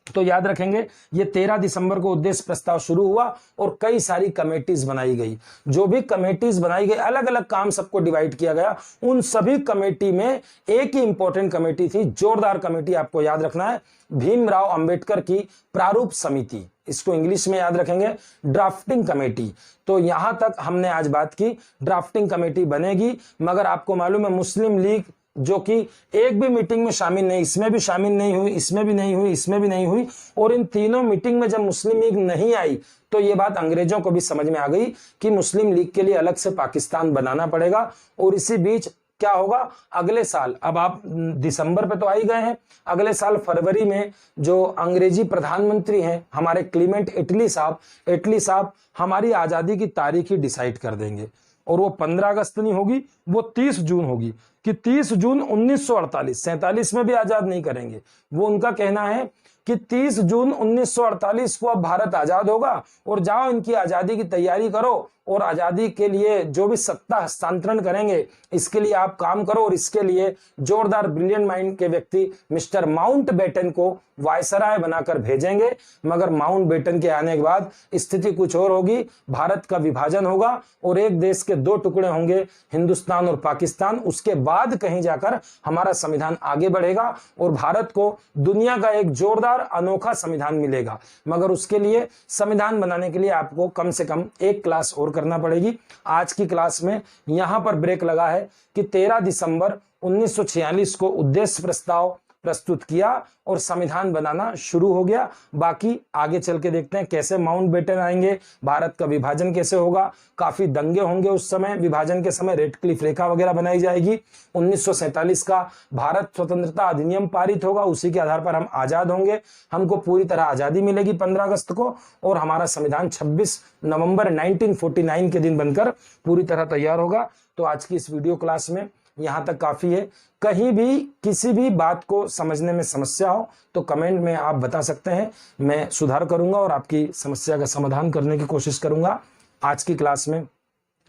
तो याद रखेंगे ये 13 दिसंबर को उद्देश्य प्रस्ताव शुरू हुआ और कई सारी कमेटीज बनाई गई। जो भी कमेटीज बनाई गई, अलग अलग काम सबको डिवाइड किया गया। उन सभी कमेटी में एक ही इंपॉर्टेंट कमेटी थी, जोरदार कमेटी, आपको याद रखना है, भीमराव अंबेडकर की प्रारूप समिति, इसको इंग्लिश में याद रखेंगे ड्राफ्टिंग कमेटी। तो यहां तक हमने आज बात की, ड्राफ्टिंग कमेटी बनेगी। मगर आपको मालूम है मुस्लिम लीग जो कि एक भी मीटिंग में शामिल नहीं, इसमें भी शामिल नहीं हुई, इसमें भी नहीं हुई, इसमें भी नहीं हुई, और इन तीनों मीटिंग में जब मुस्लिम लीग नहीं आई तो ये बात अंग्रेजों को भी समझ में आ गई कि मुस्लिम लीग के लिए अलग से पाकिस्तान बनाना पड़ेगा। और इसी बीच क्या होगा, अगले साल, अब आप दिसंबर पे तो आ ही गए हैं, अगले साल फरवरी में जो अंग्रेजी प्रधानमंत्री हैं हमारे क्लीमेंट इटली साहब हमारी आजादी की तारीख ही डिसाइड कर देंगे। और वो 15 अगस्त नहीं होगी, वो 30 जून होगी कि 30 जून 1948, 47 में भी आजाद नहीं करेंगे। वो उनका कहना है कि 30 जून 1948 को अब भारत आजाद होगा और जाओ इनकी आजादी की तैयारी करो और आजादी के लिए जो भी सत्ता हस्तांतरण करेंगे, इसके लिए आप काम करो। और इसके लिए जोरदार ब्रिलियंट माइंड के व्यक्ति मिस्टर माउंटबेटन को वायसराय बनाकर भेजेंगे। मगर माउंटबेटन के आने के बाद स्थिति कुछ और होगी, भारत का विभाजन होगा और एक देश के दो टुकड़े होंगे, हिंदुस्तान और पाकिस्तान। उसके बाद कहीं जाकर हमारा संविधान आगे बढ़ेगा और भारत को दुनिया का एक जोरदार अनोखा संविधान मिलेगा। मगर उसके लिए संविधान बनाने के लिए आपको कम से कम एक क्लास और करना पड़ेगी। आज की क्लास में यहां पर ब्रेक लगा है कि 13 दिसंबर 1946 को उद्देश्य प्रस्ताव प्रस्तुत किया और संविधान बनाना शुरू हो गया। बाकी आगे चल के देखते हैं कैसे माउंटबेटन आएंगे, भारत का विभाजन कैसे होगा। काफी दंगे होंगे उस समय, विभाजन के समय रेडक्लिफ रेखा वगैरह बनाई जाएगी। 1947 का भारत स्वतंत्रता अधिनियम पारित होगा, उसी के आधार पर हम आजाद होंगे। हमको पूरी तरह आजादी मिलेगी 15 अगस्त को और हमारा संविधान 26 नवंबर 1949 के दिन बनकर पूरी तरह तैयार होगा। तो आज की इस वीडियो क्लास में यहां तक काफी है। कहीं भी किसी भी बात को समझने में समस्या हो तो कमेंट में आप बता सकते हैं, मैं सुधार करूंगा और आपकी समस्या का समाधान करने की कोशिश करूंगा। आज की क्लास में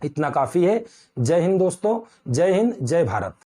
इतना काफी है। जय हिंद दोस्तों, जय हिंद, जय भारत।